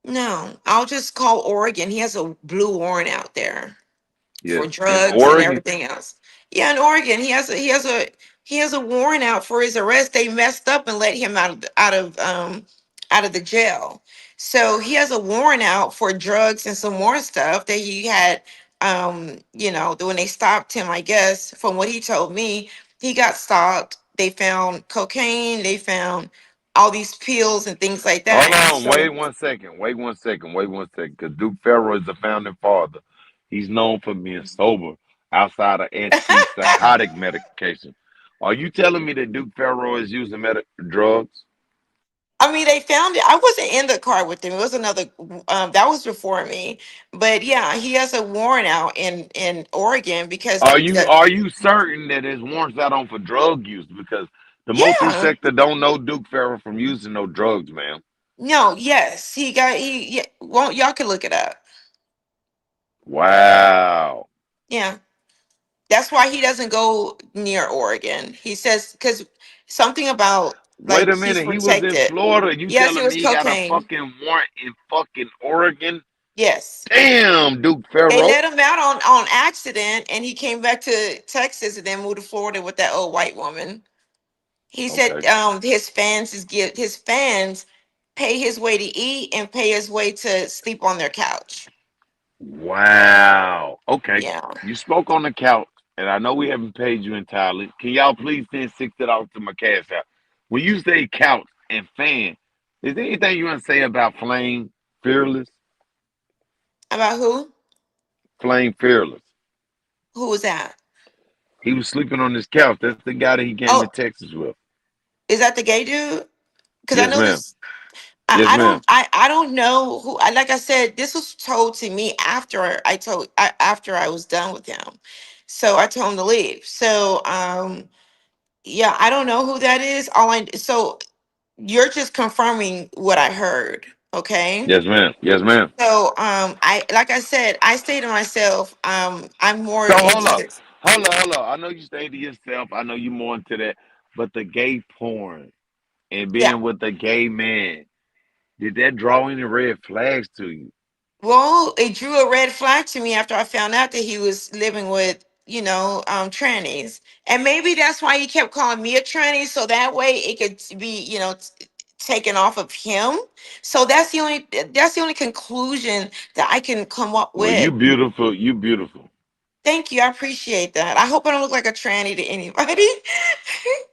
No, I'll just call Oregon. He has a blue warrant out there Yes. for In drugs and Oregon? everything else. Yeah, in Oregon, he has a warrant out for his arrest. They messed up and let him out of the jail. So he has a warrant out for drugs and some more stuff that he had. When they stopped him, I guess from what he told me, he got stopped. They found cocaine. They found all these pills and things like Hold that. And on, wait so, one second. Wait one second. Wait one second. Because Duke Farrow is the founding father. He's known for being sober outside of antipsychotic medication. Are you telling me that Duke Farrow is using drugs? I mean, they found it. I wasn't in the car with him. It was another. That was before me. But yeah, he has a warrant out in Oregon because Are you certain that his warrants out on for drug use? Because the Mo3 yeah. sector don't know Duke Farrell from using no drugs, man. No, yes, he got he. Yeah, well, y'all can look it up. Wow. Yeah, that's why he doesn't go near Oregon. He says because something about Wait like a he's minute. He was in protected. Florida. You Yes, it telling was me he got a cocaine. fucking warrant in fucking Oregon? Yes. Damn, Duke They Farrell. let him out on accident, and he came back to Texas and then moved to Florida with that old white woman. He said Okay. his fans pay his way to eat and pay his way to sleep on their couch. Wow. Okay. Yeah. You spoke on the couch, and I know we haven't paid you entirely. Can y'all please send $60 to my cash app? When you say couch and fan, is there anything you want to say about Flame Fearless? About who? Flame Fearless. Who was that? He was sleeping on this couch. That's the guy that he came to Oh, Texas with. is that the gay dude? Because I Yes, know ma'am. this. Yes, ma'am. I don't know who. Like I said, this was told to me after I was done with him, so I told him to leave. So yeah, I don't know who that is. So you're just confirming what I heard, okay? Yes, ma'am. Yes, ma'am. So I like I said, I say to myself, I'm more So hold into up. this. Hold up. I know you stay to yourself. I know you more into that. But the gay porn and Yeah. being with a gay man, did that draw any red flags to you? Well, it drew a red flag to me after I found out that he was living with, trannies. And maybe that's why he kept calling me a tranny, so that way it could be, taken off of him. So that's the only conclusion that I can come up Well, you with. beautiful. You beautiful. Thank you. I appreciate that. I hope I don't look like a tranny to anybody.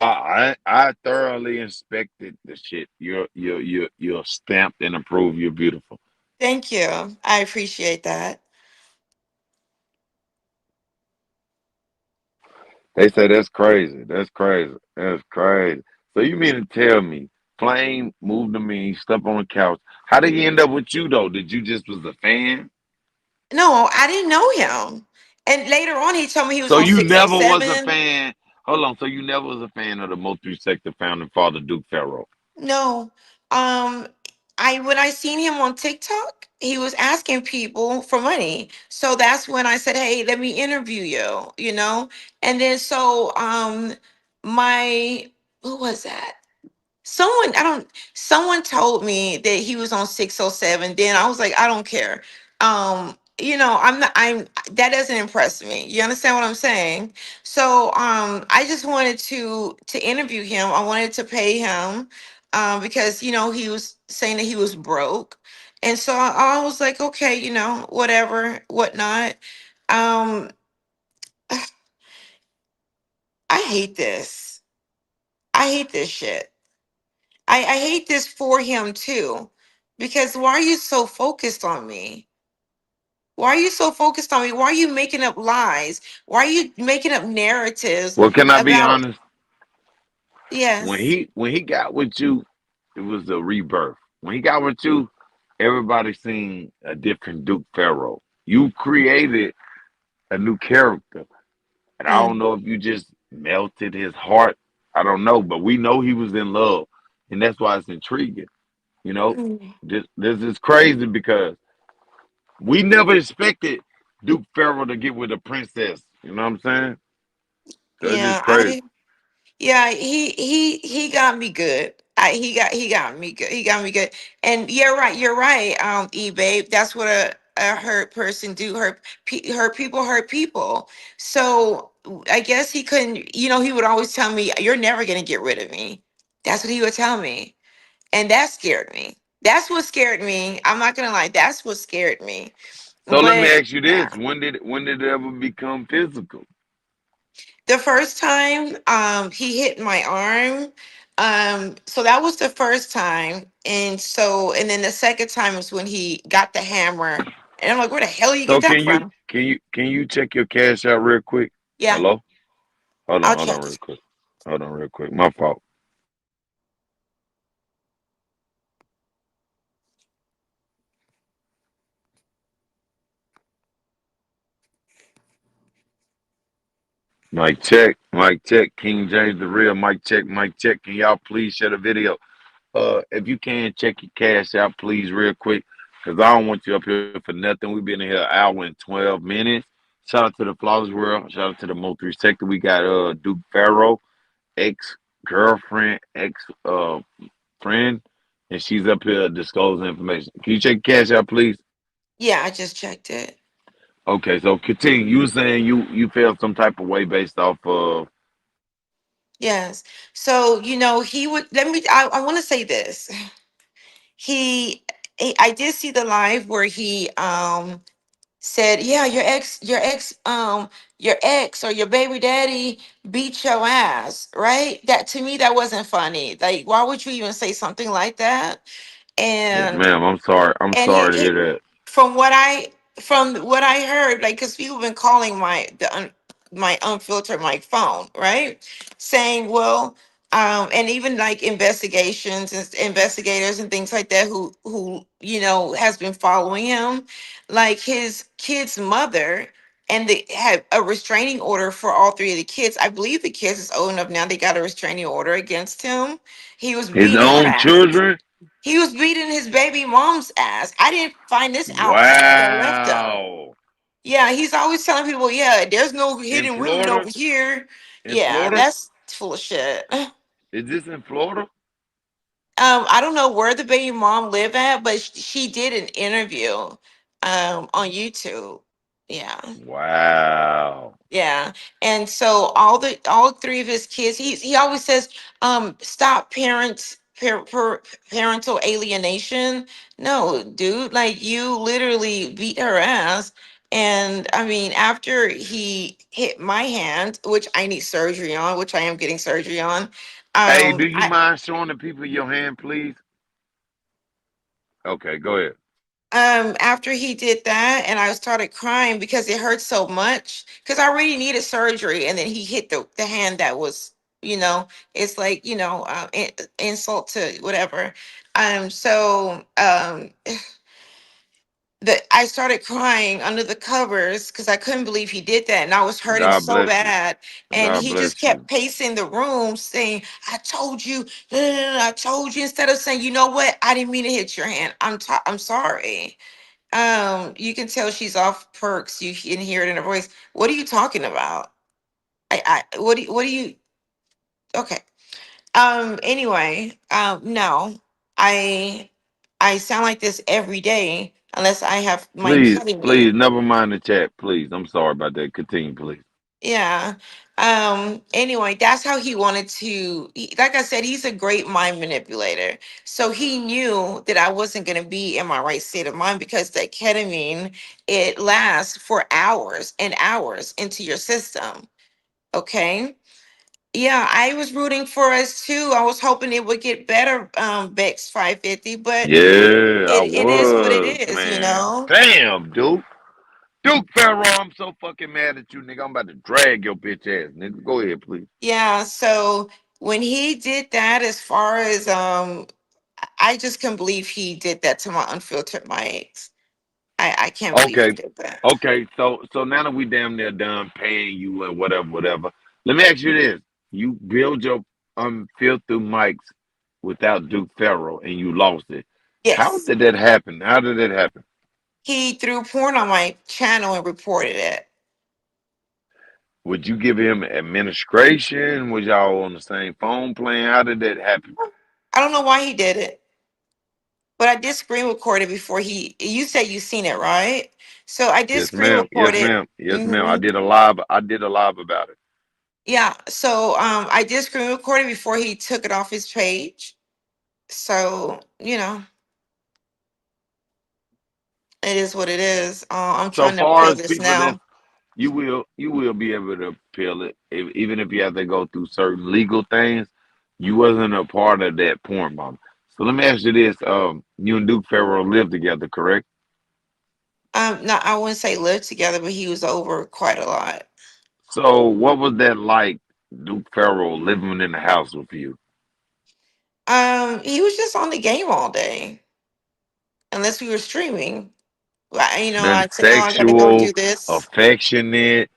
I thoroughly inspected the shit. You're stamped and approved. You're beautiful. Thank you. I appreciate that. They say that's crazy. That's crazy. That's crazy. So you mean to tell me Flame moved to me, slept on the couch? How did he end up with you though? Did you just was a fan? No, I didn't know him. And later on, he told me he was So on you never was a 607. fan. Hold on. So you never was a fan of the Mo3 sector founding father Duke Farrell. No. Um, when I seen him on TikTok, he was asking people for money. So that's when I said, "Hey, let me interview you." And then my who was that? Someone told me that he was on 607. Then I was like, I don't care. I'm not I'm that doesn't impress me. You understand what I'm saying? So I just wanted to interview him. I wanted to pay him because he was saying that he was broke. And so I was like, okay, whatever, whatnot. Um I hate this. I hate this shit. I hate this for him too. Because why are you so focused on me? Why are you so focused on me? Why are you making up lies? Why are you making up narratives Well, can I be about honest? When yes. he got with you, it was a rebirth. When he got with you, everybody seen a different Duke Farrell. You created a new character. And I Mm, don't know if you just melted his heart. I don't know, but we know he was in love. And that's why it's intriguing. You know, mm, this is crazy because we never expected Duke Farrell to get with a princess. You know what I'm saying? So it's just yeah, crazy. yeah, he got me good. He got me good. He got me good. And you're right, eBay. That's what a hurt person do. Hurt people hurt people. So I guess he couldn't, he would always tell me, "You're never gonna get rid of me." That's what he would tell me. And that scared me. That's what scared me. I'm not gonna lie, that's what scared me. So let me But ask you yeah. this: when did it ever become physical? The first time he hit my arm, so that was the first time. And then the second time was when he got the hammer. And I'm like, where the hell you So get that from? can you check your cash out real quick? Yeah, Hello? Hold on, hold on, I'll real check. quick. Hold on, real quick. My fault. Mic check. King James the real. Mic check, mic check. Can y'all please share the video? If you can check your cash out, please, real quick, because I don't want you up here for nothing. We've been in here an hour and 12 minutes. Shout out to the Flawless World. Shout out to the Mo 3 Sector. We got Duke Farrow, ex girlfriend, ex friend, and she's up here disclosing information. Can you check your cash out, please? Yeah, I just checked it. Okay, so continue. You were saying you felt some type of way based off of Yes. So, he would let me I want to say this. He, I did see the live where he said, "Yeah, your ex or your baby daddy beat your ass." Right? That, to me, that wasn't funny. Like, why would you even say something like that? yes, And ma'am. I'm sorry. I'm and sorry to hear that. from what I heard, like, because people been calling my unfiltered mic phone, right, saying, well, and even like investigations and investigators and things like that, who has been following him, like his kid's mother, and they had a restraining order for all three of the kids. I believe the kids is old enough now; they got a restraining order against him. He was His beating her own ass. children. He was beating his baby mom's ass. I didn't find this out until I left them. Wow. Yeah, he's always telling people, yeah, there's no In hidden women Florida? over here. In Yeah, Florida? that's full of shit. Is this in Florida? I don't know where the baby mom live at, but she did an interview on YouTube. Yeah. Wow. Yeah. And so all three of his kids, he always says, stop parental alienation. No, dude, like, you literally beat her ass. And I mean, after he hit my hand, which I need surgery on, which I am getting surgery on, Hey, do you I mind showing the people your hand, please? Okay, go ahead. after he did that, and I started crying because it hurt so much, because I already needed surgery, and then he hit the hand that was, it's like, insult to whatever. So that I started crying under the covers because I couldn't believe he did that, and I was hurting God so bless you. bad. And God he just bless kept you. pacing the room, saying, "I told you, I told you," instead of saying, "You know what? I didn't mean to hit your hand. I'm sorry." You can tell she's off perks. You can hear it in her voice. What are you talking about? What do you? Okay. Anyway, no, I I sound like this every day unless I have Mike Please, cutting please, me. never mind the chat, please. I'm sorry about that. Continue, please. Yeah. Anyway, that's how he wanted to. Like I said, he's a great mind manipulator. So he knew that I wasn't going to be in my right state of mind because that ketamine, it lasts for hours and hours into your system. Okay. Yeah, I was rooting for us too. I was hoping it would get better, Bex 550, but Yeah, I it is what it was, is, you man. know. Damn, Duke. Duke Farrow, I'm so fucking mad at you, nigga. I'm about to drag your bitch ass, nigga. Go ahead, please. Yeah, so when he did that, as far as I just can't believe he did that to my unfiltered mics. I can't believe he Okay. did that. Okay, so now that we damn near done paying you and whatever, whatever, let me ask you this. You build your unfiltered mics without Duke Farrow and you lost it. How Yes. did that happen? How did that happen? He threw porn on my channel and reported it. Would you give him administration? Was y'all on the same phone plan? How did that happen? I don't know why he did it, but I did screen record it before you said you seen it, right? So I did Yes, screen ma'am. record Yes, it. ma'am. Yes, ma'am. I Hmm. did a live. I did a live about it. Yeah. So I did screen record it before he took it off his page. So, it is what it is. I'm So trying to far appeal as this people that now. you will be able to appeal it, even if you have to go through certain legal things. You wasn't a part of that porn bomb. So let me ask you this: you and Duke Farrow lived together, correct? No, I wouldn't say live together, but he was over quite a lot. So what was that like, Duke Farrow living in the house with you? He was just on the game all day, unless we were streaming. Nothing I'd say, "Oh, I gotta go sexual, do this." affectionate.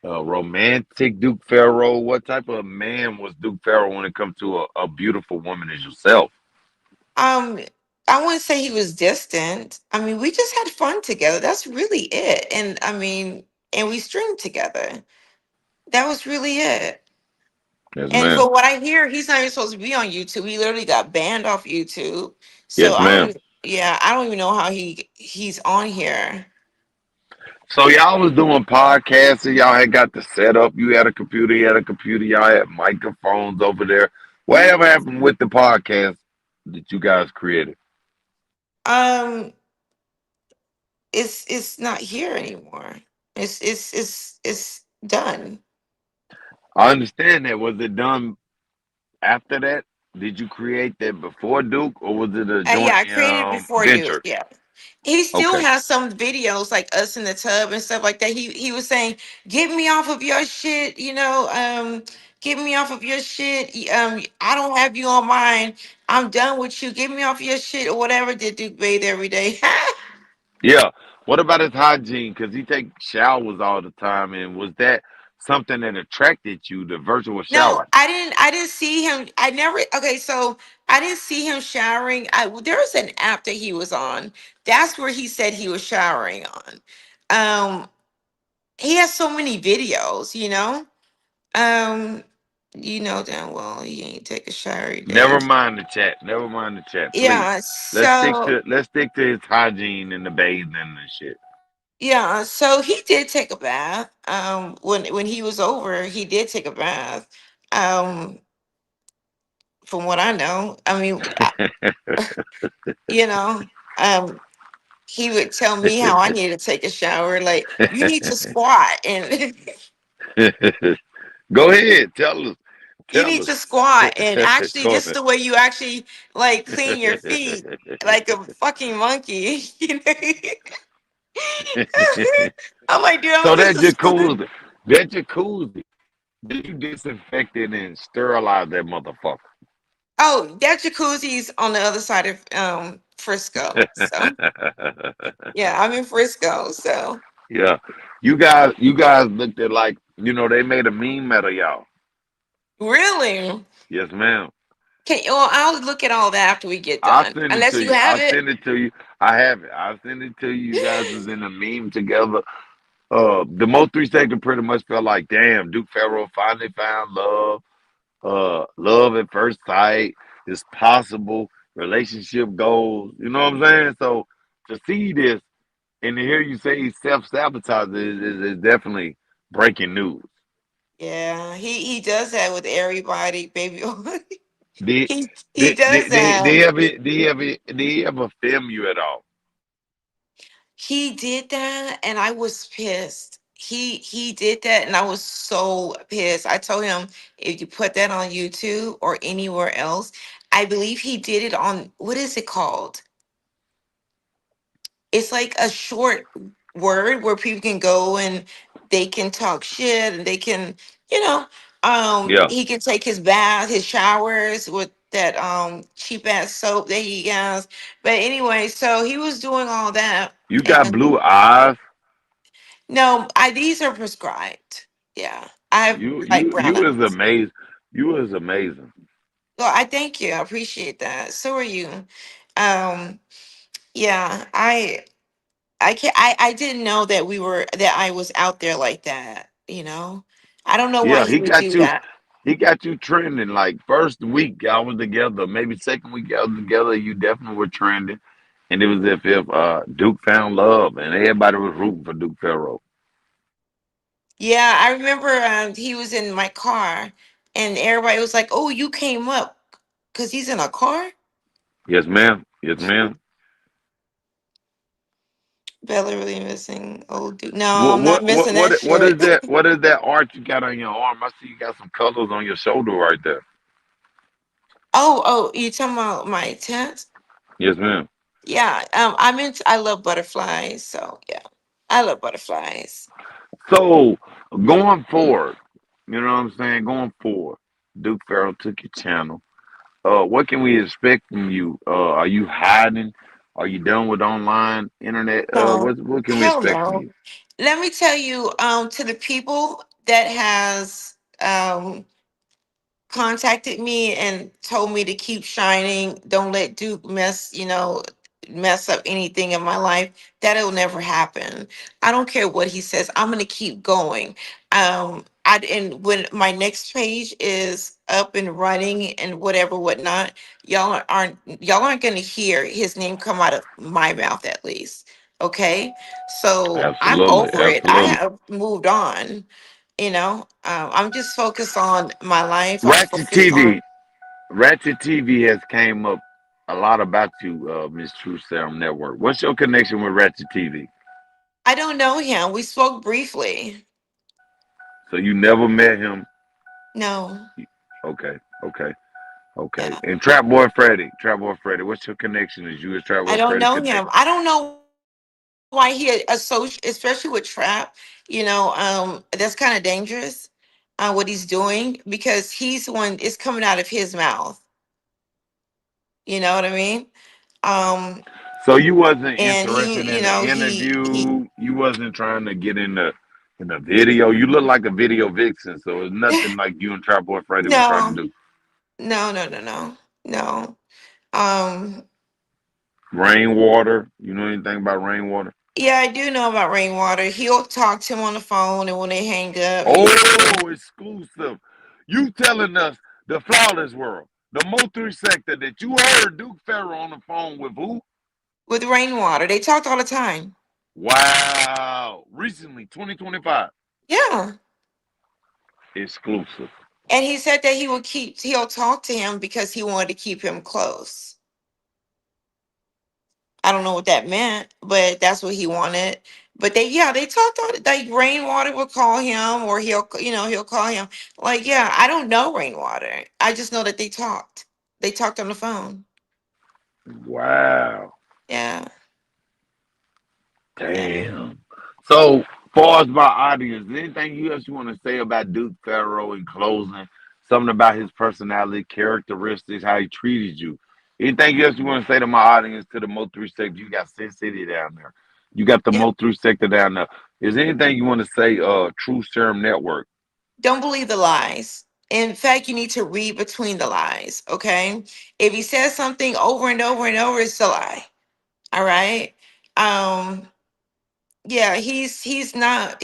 Romantic Duke Farrow. What type of man was Duke Farrow when it comes to a beautiful woman as yourself? Um, I wouldn't say he was distant. I mean, we just had fun together. That's really it. And I mean, and we streamed together. That was really it. Yes, And ma'am. for what I hear, he's not even supposed to be on YouTube. He literally got banned off YouTube. So Yes, I don't ma'am. even, yeah, I don't even know how he's on here. So y'all was doing podcasts and y'all had got the setup. You had a computer, he had a computer, y'all had microphones over there. Whatever happened with the podcast that you guys created? Um, it's not here anymore. It's done. I understand that. Was it done after that? Did you create that before Duke or was it a Yeah, joint I created before you. venture? Yeah. He still Okay. has some videos like us in the tub and stuff like that. He was saying, "Get me off of your shit," get me off of your shit. I don't have you on mine. I'm done with you. Get me off your shit or whatever. Did Duke bathe every day? Yeah. What about his hygiene? Because he take showers all the time. And was that something that attracted you, the virtual No, showering? I didn't see him. I never. Okay, so I didn't see him showering. There was an app that he was on. That's where he said he was showering on. Um, he has so many videos, Um, damn well he ain't take a shower every day. Never mind the chat. Never mind the chat, please. Yeah, Let's stick to his hygiene and the bathing and shit. so he did take a bath. When he was over, he did take a bath. Um, from what I know, I mean, you know, um, he would tell me how I need to take a shower. Like you need to squat and Go ahead, tell us. you Tell need us. to squat. And actually, Go this is the way you actually like clean your feet, like a fucking monkey. I'm like, dude, I'm So supposed to squat. that jacuzzi, did you disinfect it and sterilize that motherfucker? Oh, that jacuzzi's on the other side of Frisco. So yeah, I'm in Frisco. So Yeah, you guys looked at like they made a meme out of y'all. really, Yes, ma'am. well, I'll look at all that after we get I'll done. send it Unless to you you. have I'll it. send it to you. I have it. I'll send it to you. You guys was in a meme together. The Mo 3 second pretty much felt like, damn, Duke Farrow finally found love. Love at first sight is possible. Relationship goals. You know what I'm saying? So to see this and to hear you say he self sabotages is definitely breaking news. Yeah, he does that with everybody, baby. Did He does did that. he ever film you at all? He did that, and I was pissed. He did that, and I was so pissed. I told him if you put that on YouTube or anywhere else, I believe he did it on what is it called? It's like a short word where people can go and they can talk shit and they can, you know, Yeah. he can take his bath, his showers with that cheap ass soap that he has. But anyway, so he was doing all that. You got And blue eyes. no, I these are prescribed. Yeah. I have You like you brown you is eyes. amazing. You is amazing. Well, I thank you. I appreciate that. So are you. Um, yeah, I can't I didn't know that I was out there like that. I don't know why Yeah, he he would got do you. that. He got you trending. Like first week y'all was together, maybe second week y'all was together. You definitely were trending, and it was as if Duke found love, and everybody was rooting for Duke Farrow. Yeah, I remember he was in my car and everybody was like, "Oh, you came up because he's in a car?" Yes, ma'am. Yes, ma'am. Bella really missing old dude. No, What I'm not what what missing what that what is shit. that? What is that art you got on your arm? I see you got some colors on your shoulder right there. Oh, you talking about my tent? Yes, ma'am. Yeah, I love butterflies, so yeah. I love butterflies. So going forward, you know what I'm saying? Going forward, Duke Farrell took your channel. What can we expect from you? Are you hiding? Are you done with online internet? No, What can we hell expect from no. you? Let me tell you, to the people, that has contacted me and told me to keep shining. Don't let Duke mess up anything in my life. That'll never happen. I don't care what he says. I'm gonna keep going. And when my next page is up and running and whatever whatnot, y'all aren't gonna hear his name come out of my mouth at least. Okay, so I'm Absolutely, over it. I absolutely. have moved on. I'm just focused on my life. I'm Ratchet focused TV, on. Ratchet TV has came up a lot about you, Miss True Serum Network. What's your connection with Ratchet TV? I don't know him. We spoke briefly. So you never met him? No. Okay, okay, okay. Yeah. And Trap Boy Freddy, what's your connection? Is you and Trap I Boy don't Freddy know connect? him. I don't know why he associate, especially with trap. That's kind of dangerous. What he's doing because he's the one is coming out of his mouth. You know what I mean? Um, So you wasn't and he, interested in the he. interview. You wasn't trying to get in the video. You look like a video vixen, so it's nothing like you and Trap Boy Freddy was trying No, to do. no, no, no, no, no. Um, Rainwater. You know anything about rainwater? yeah, I do know about Rainwater. He'll talk to him on the phone, and when they hang up, Oh, exclusive. You telling us the flawless world, the Mo3 sector that you heard Duke Ferro on the phone with who? with Rainwater, they talked all the time. Wow. Recently, 2025. Yeah, Exclusive. and he said that he'll talk to him because he wanted to keep him close. I don't know what that meant, but that's what he wanted. But they talked all like Rainwater will call him, or he'll call him. Like, yeah, I don't know Rainwater. I just know that they talked. They talked on the phone. Wow. Yeah, yeah. Damn. So, far as my audience, anything else you want to say about Duke Ferro in closing? Something about his personality, characteristics, how he treated you. Anything else you want to say to my audience, to the Mo3 sector? You got Sin City down there. You got the Yeah. Mo3 sector down there. Is there anything you want to say, True Serum Network? Don't believe the lies. In fact, you need to read between the lies. Okay. If he says something over and over and over, it's a lie. All right. Um, yeah, he's not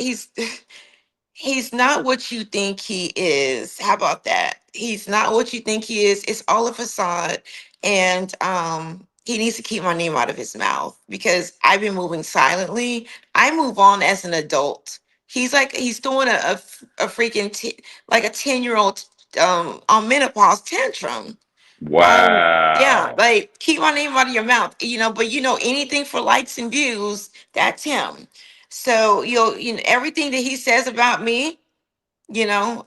what you think he is. How about that? He's not what you think he is. It's all a facade. And he needs to keep my name out of his mouth because I've been moving silently. I move on as an adult. He's doing a freaking like a 10-year-old on menopause tantrum. Yeah, Wow. like keep my name out of your mouth, but anything for likes and views, that's him. So everything that he says about me, you know,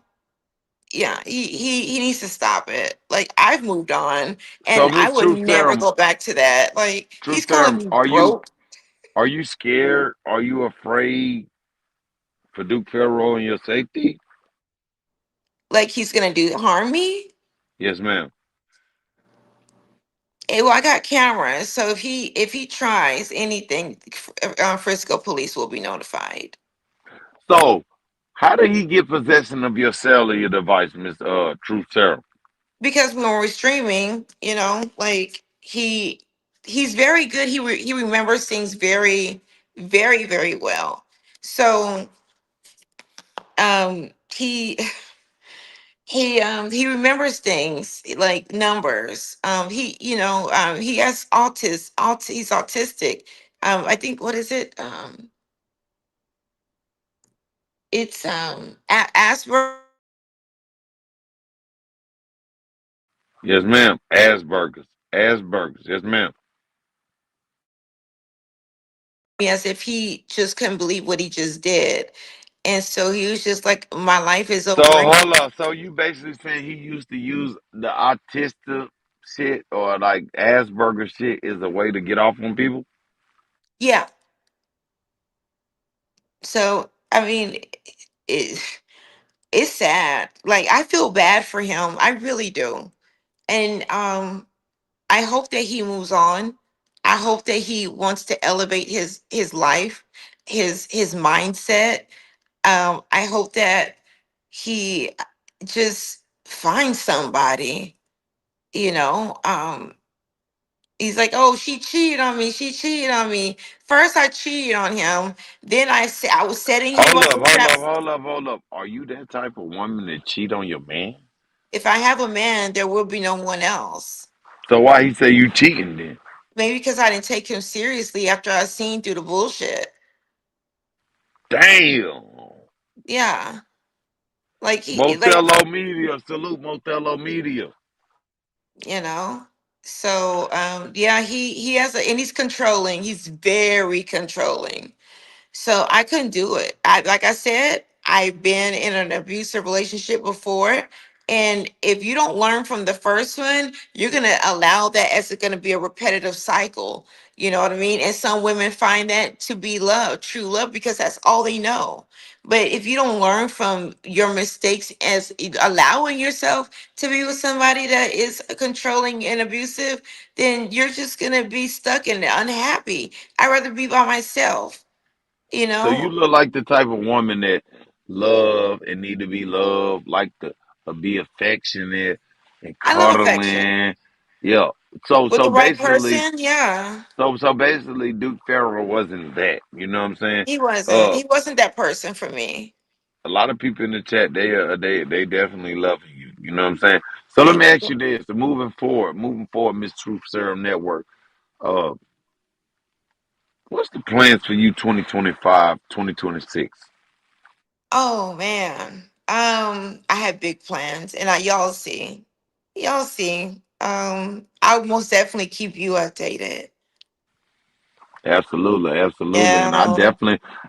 yeah, he needs to stop it. Like I've moved on, So, and I Miss would True never Serum, go back to that. Like True he's calling Serum, me broke, are you scared? Are you afraid for Duke Ferro and your safety? like he's gonna do harm me. Yes, ma'am. Well, I got cameras, so if he tries anything, Frisco police will be notified. So, how did he get possession of your cellular device, Miss True Serum? Because when we're streaming, like he's very good. He remembers things very, very, very well. So he he remembers things like numbers. He has he's autistic. I think, what is it? It's Asperger's. Yes, ma'am. Asperger's. Asperger's. Yes, ma'am. As if he just couldn't believe what he just did. And so he was just like, my life is So over. hold up. So you basically saying he used to use the autistic shit or like Asperger shit as a way to get off on people? Yeah. So, I mean, it, it's sad. Like, I feel bad for him. I really do. And I hope that he moves on. I hope that he wants to elevate his life, his mindset. I hope that. he just finds somebody, you know. He's like, oh, she cheated on me. She cheated on me. First, I cheated on him. Then I said I was setting him Hold up up, for hold trap. up, hold up, hold up. Are you that type of woman that cheat on your man? If I have a man, there will be no one else. So why he say you cheating then? Maybe because I didn't take him seriously after I seen through the bullshit. Damn. Yeah, like he, like Motello Media. Salute Motello Media. you know. So yeah, he has a, and he's controlling. He's very controlling. So I couldn't do it. I like I said, I've been in an abusive relationship before. And if you don't learn from the first one, you're gonna allow that as gonna be a repetitive cycle. You know what I mean? And some women find that to be love, true love, because that's all they know. But if you don't learn from your mistakes as allowing yourself to be with somebody that is controlling and abusive, then you're just gonna be stuck and unhappy. I'd rather be by myself, you So you know. look like the type of woman that love and need to be loved, like to be affectionate and I love affection. cuddling. Yeah. So With so the right basically, person, yeah. so basically, Duke Farrell wasn't that. You know what I'm saying? He wasn't. Uh, He wasn't that person for me. a lot of people in the chat, they definitely loving you. You know what I'm saying? So let Thank me ask you. you this: moving forward, Miss Truth Serum Network. Uh, what's the plans for you 2025, 2026? Oh man. I have big plans and y'all see. Y'all see. I'll most definitely keep you updated. Absolutely, absolutely. And Yeah.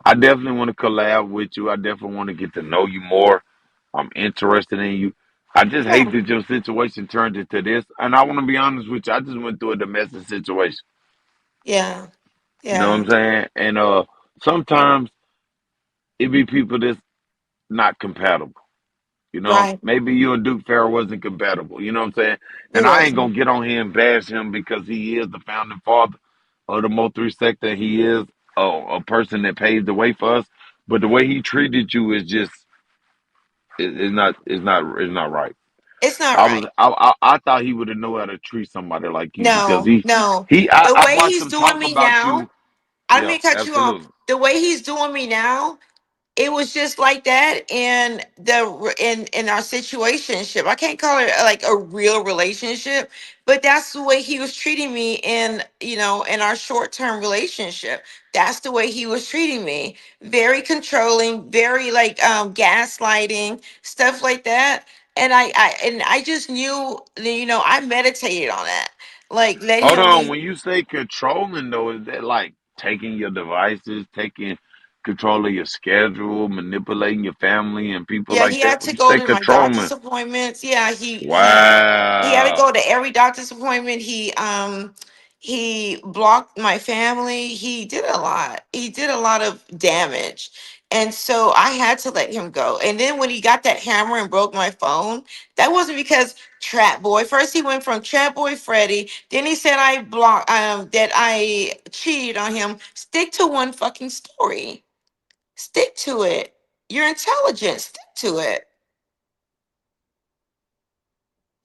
I definitely want to collab with you. I definitely want to get to know you more. I'm interested in you. I just hate Yeah. that your situation turned into this. And I want to be honest with you. I just went through a domestic situation. Yeah. You know what Yeah. I'm saying? And sometimes it be people that's not compatible. You know, Right. maybe you and Duke Farrell wasn't compatible. You know what I'm saying? It And I ain't wasn't. gonna get on here and bash him because he is the founding father of the Mo3 sector. He is a person that paved the way for us. But the way he treated you is just is not right. It's not right. I thought he would have known how to treat somebody like you because No, no. The I way watched he's him doing talk me about now, you. I Yeah, may cut you off. absolutely. The way he's doing me now, it was just like that in our situationship. I can't call it like a real relationship, but that's the way he was treating me in, in our short-term relationship. That's the way he was treating me. Very controlling, very like gaslighting, stuff like that. And I just knew that, I meditated on that. Like let Hold him on. be. When you say controlling, though, is that like taking your devices, taking control of your schedule, manipulating your family and people Yeah, like he that? had When to you go say to my doctor's controlling, appointments. Yeah, he had to wow. go to every doctor's appointment. He blocked my family. He did a lot. He did a lot of damage. And so I had to let him go. And then when he got that hammer and broke my phone, that wasn't because Trap Boy. First he went from Trap Boy Freddy. Then he said I blocked that I cheated on him. Stick to one fucking story. Stick to it. You're intelligent. Stick to it.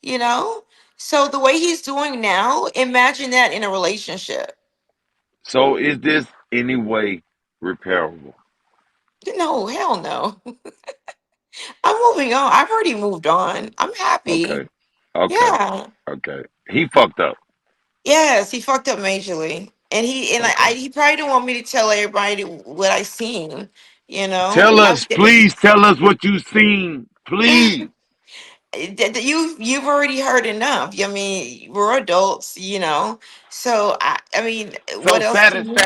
You know? So the way he's doing now, imagine that in a relationship. So is this any way repairable? No, hell no. I'm moving on. I've already moved on. I'm happy. Okay. Okay. Yeah. Okay. He fucked up. Yes, he fucked up majorly. And Okay. he probably didn't want me to tell everybody what I seen, you know? Tell us, please tell us what you seen. Please. You've already heard enough. I mean, we're adults, you know. So I mean, So what else can you?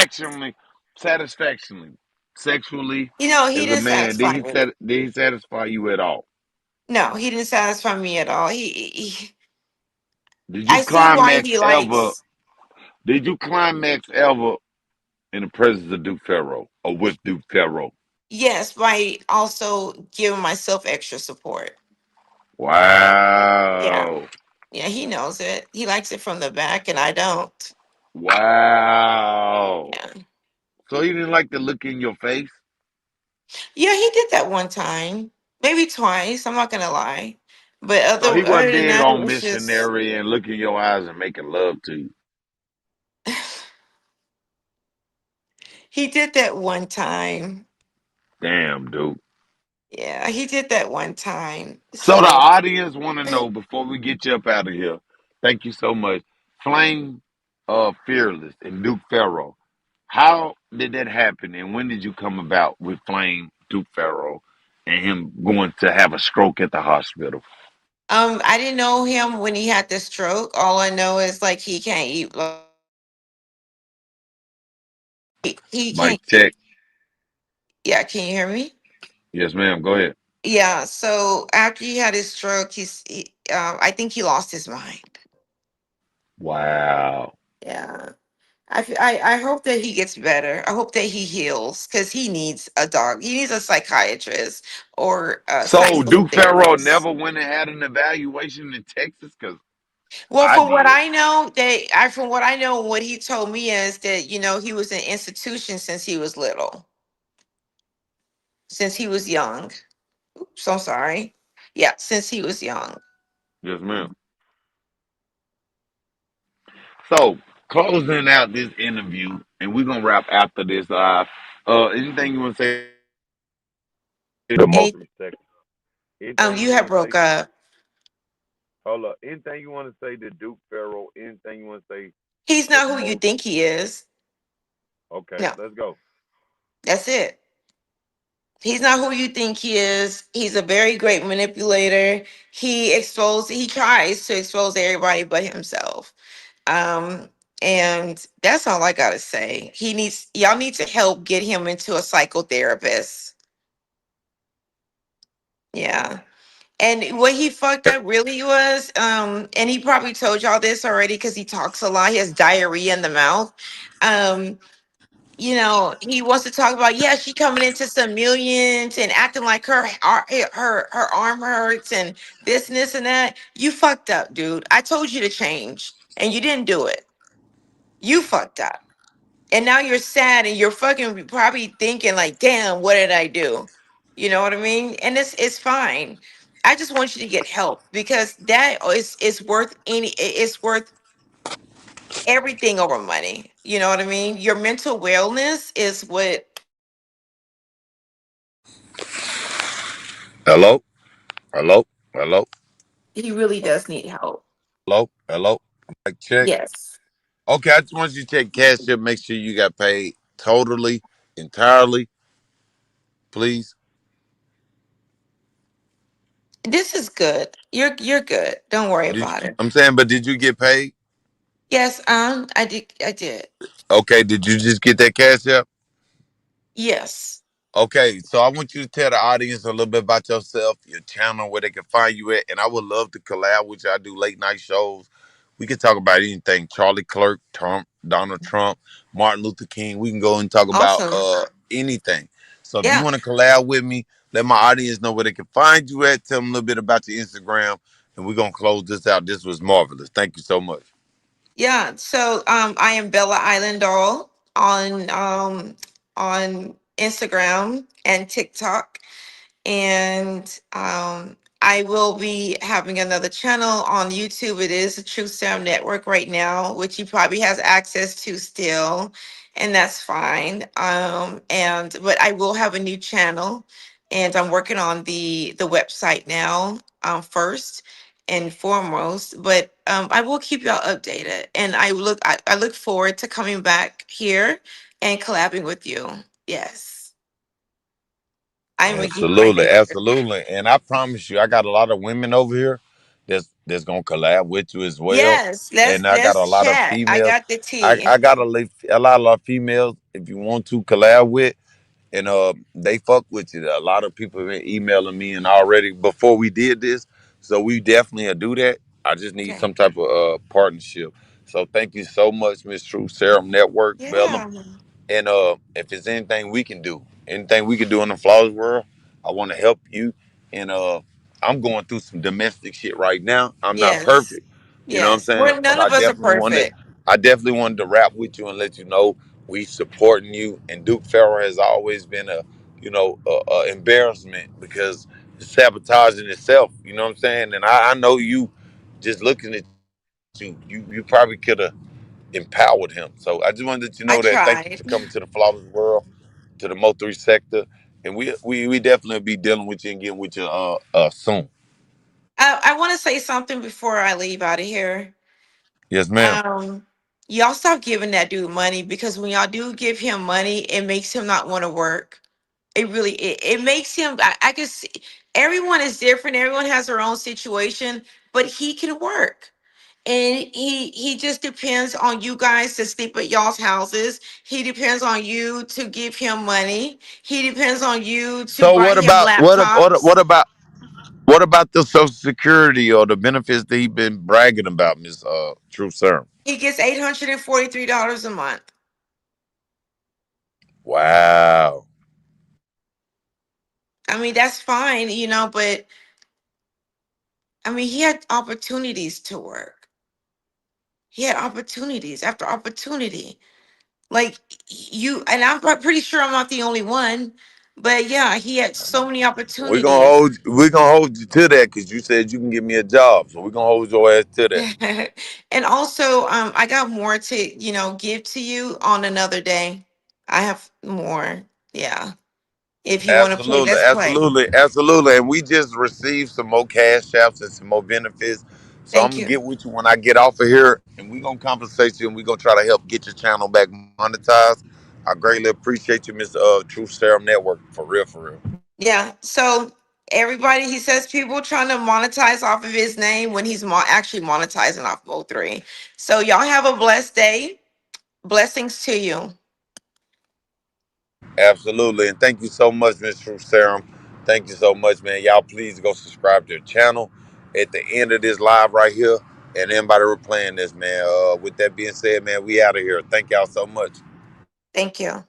satisfactionally, sexually, He as a didn't man, satisfy me. did he satisfy you at all? No, he didn't satisfy me at all. Did you I see why climax he ever? likes. Did you climax ever in the presence of Duke Pharaoh or with Duke Pharaoh? Yes, by also giving myself extra support. Yeah, Wow. yeah, he knows it. He likes it from the back, and I don't. Wow. Yeah, So he didn't like to look in your face? yeah, he did that one time. maybe twice. I'm not gonna lie, but So he other wasn't than big that, it on was just missionary and look in your eyes and making love to you. he did that one time. Damn, dude. Yeah, he did that one time. So the So audience want to know before we get you up out of here. Thank you so much, Flame, Fearless, and Duke Farrow. How did that happen, and when did you come about with Flame, Duke Farrow, and him going to have a stroke at the hospital? I didn't know him when he had the stroke. All I know is like he can't eat. He can't Mike eat. check. Yeah, can you hear me? Yes, ma'am. Go ahead. Yeah. So after he had his stroke, I think he lost his mind. Wow. Yeah. I hope that he gets better. I hope that he heals because he needs a dog. He needs a psychiatrist or a So Duke Farrow psychotherapist. never went and had an evaluation in Texas because Well, I from what did. I know, from what I know, what he told me is that he was in institution since he was little, since he was young. So sorry. Yeah, since he was young. Yes, ma'am. So closing out this interview, and we're gonna wrap after this. Anything you want to say the Any, Marvelous Texas? Anything you you have want to say broke to up. hold up? Anything you want to say to Duke Farrell? Anything you want to say He's to not the who you Marvelous? think he is. Okay, No, let's go. that's it. He's not who you think he is. He's a very great manipulator. He tries to expose everybody but himself. Um, and that's all I gotta say. Y'all need to help get him into a psychotherapist. Yeah. And what he fucked up really was, and he probably told y'all this already because he talks a lot. He has diarrhea in the mouth. Um, he wants to talk about, yeah, she coming into some millions and acting like her arm hurts and this and that. You fucked up, dude. I told you to change and you didn't do it. You fucked up. And now you're sad and you're fucking probably thinking like, damn, what did I do? You know what I mean? And it's fine. I just want you to get help because that is worth it's worth everything over money. You know what I mean? Your mental wellness is what Hello, hello, hello, he really does need help. hello. Mic check. Yes. Okay, I just want you to check cash up. Make sure you got paid totally, entirely, please. This is good. You're good. Don't worry Did about it. I'm saying, but did you get paid? Yes, I did. Okay, did you just get that cash up? Yes. Okay, so I want you to tell the audience a little bit about yourself, your channel, where they can find you at, and I would love to collab with you. I do late night shows. We can talk about anything: Charlie Clerk, Trump, Donald Trump, Martin Luther King. We can go and talk about Awesome. anything. So if you Yeah. want to collab with me, let my audience know where they can find you at. Tell them a little bit about your Instagram, and we're gonna close this out. This was marvelous. Thank you so much. Yeah. So I am Bella Island Doll on Instagram and TikTok. And I will be having another channel on YouTube. It is a True Sound Network right now, which he probably has access to still, and that's fine. And but I will have a new channel, and I'm working on the website now, first and foremost. But I will keep y'all updated, and I look forward to coming back here and collabing with you. Yes, I'm a you right Absolutely, here. absolutely. And I promise you, I got a lot of women over here that's gonna collab with you as well. Yes, And I got a let's lot of chat. I females. got the I tea. got a lot of females if you want to collab with, and they fuck with you. A lot of people have been emailing me and already before we did this, so we definitely do that. I just need Okay. some type of partnership. So thank you so much, Miss True Serum Network, Bella. Yeah. And if there's anything we can do in the flawless world, I want to help you. And I'm going through some domestic shit right now. I'm not Yes. perfect, you know what I'm Yes. saying? Well, But none of us are perfect. I definitely wanted to rap with you and let you know we supporting you. And Duke Farrell has always been a embarrassment because sabotaging itself. You know what I'm saying? And I know you, just looking at you probably could have empowered him. So I just wanted to let you know I that. Thank you for tried. coming to the flawless world, to the Mo3 sector, and we definitely be dealing with you and getting with you soon. I want to say something before I leave out of here. Yes, ma'am. Um, y'all stop giving that dude money, because when y'all do give him money, it makes him not want to work. It makes him. I can see everyone is different. Everyone has their own situation, but he can work. And he just depends on you guys to sleep at y'all's houses. He depends on you to give him money. He depends on you to So buy what him about laptops. what about the Social Security or the benefits that he been bragging about, Miss True Serum? He gets $843 a month. Wow. I mean, that's fine, but I mean, he had opportunities to work. He had opportunities after opportunity. Like, you, and pretty sure I'm not the only one, but yeah, he had so many opportunities. We're gonna hold you to that because you said you can give me a job, so we're gonna hold your ass to that. And also, I got more to, give to you on another day. I have more. Yeah. If you want to play, Absolutely, let's play. absolutely, absolutely. And we just received some more cash apps and some more benefits. So I'm Thank gonna you. get with you when I get off of here, and we're gonna compensate you, and we're gonna try to help get your channel back monetized. I greatly appreciate you, Mr. True Serum Network, for real, for real. Yeah. So everybody, he says people trying to monetize off of his name when he's actually monetizing off Mo3. So y'all have a blessed day. Blessings to you. Absolutely, and thank you so much, Mr. True Serum. Thank you so much, man. Y'all please go subscribe to the channel at the end of this live right here, and anybody replaying this, man. With that being said, man, we out of here. Thank y'all so much. Thank you.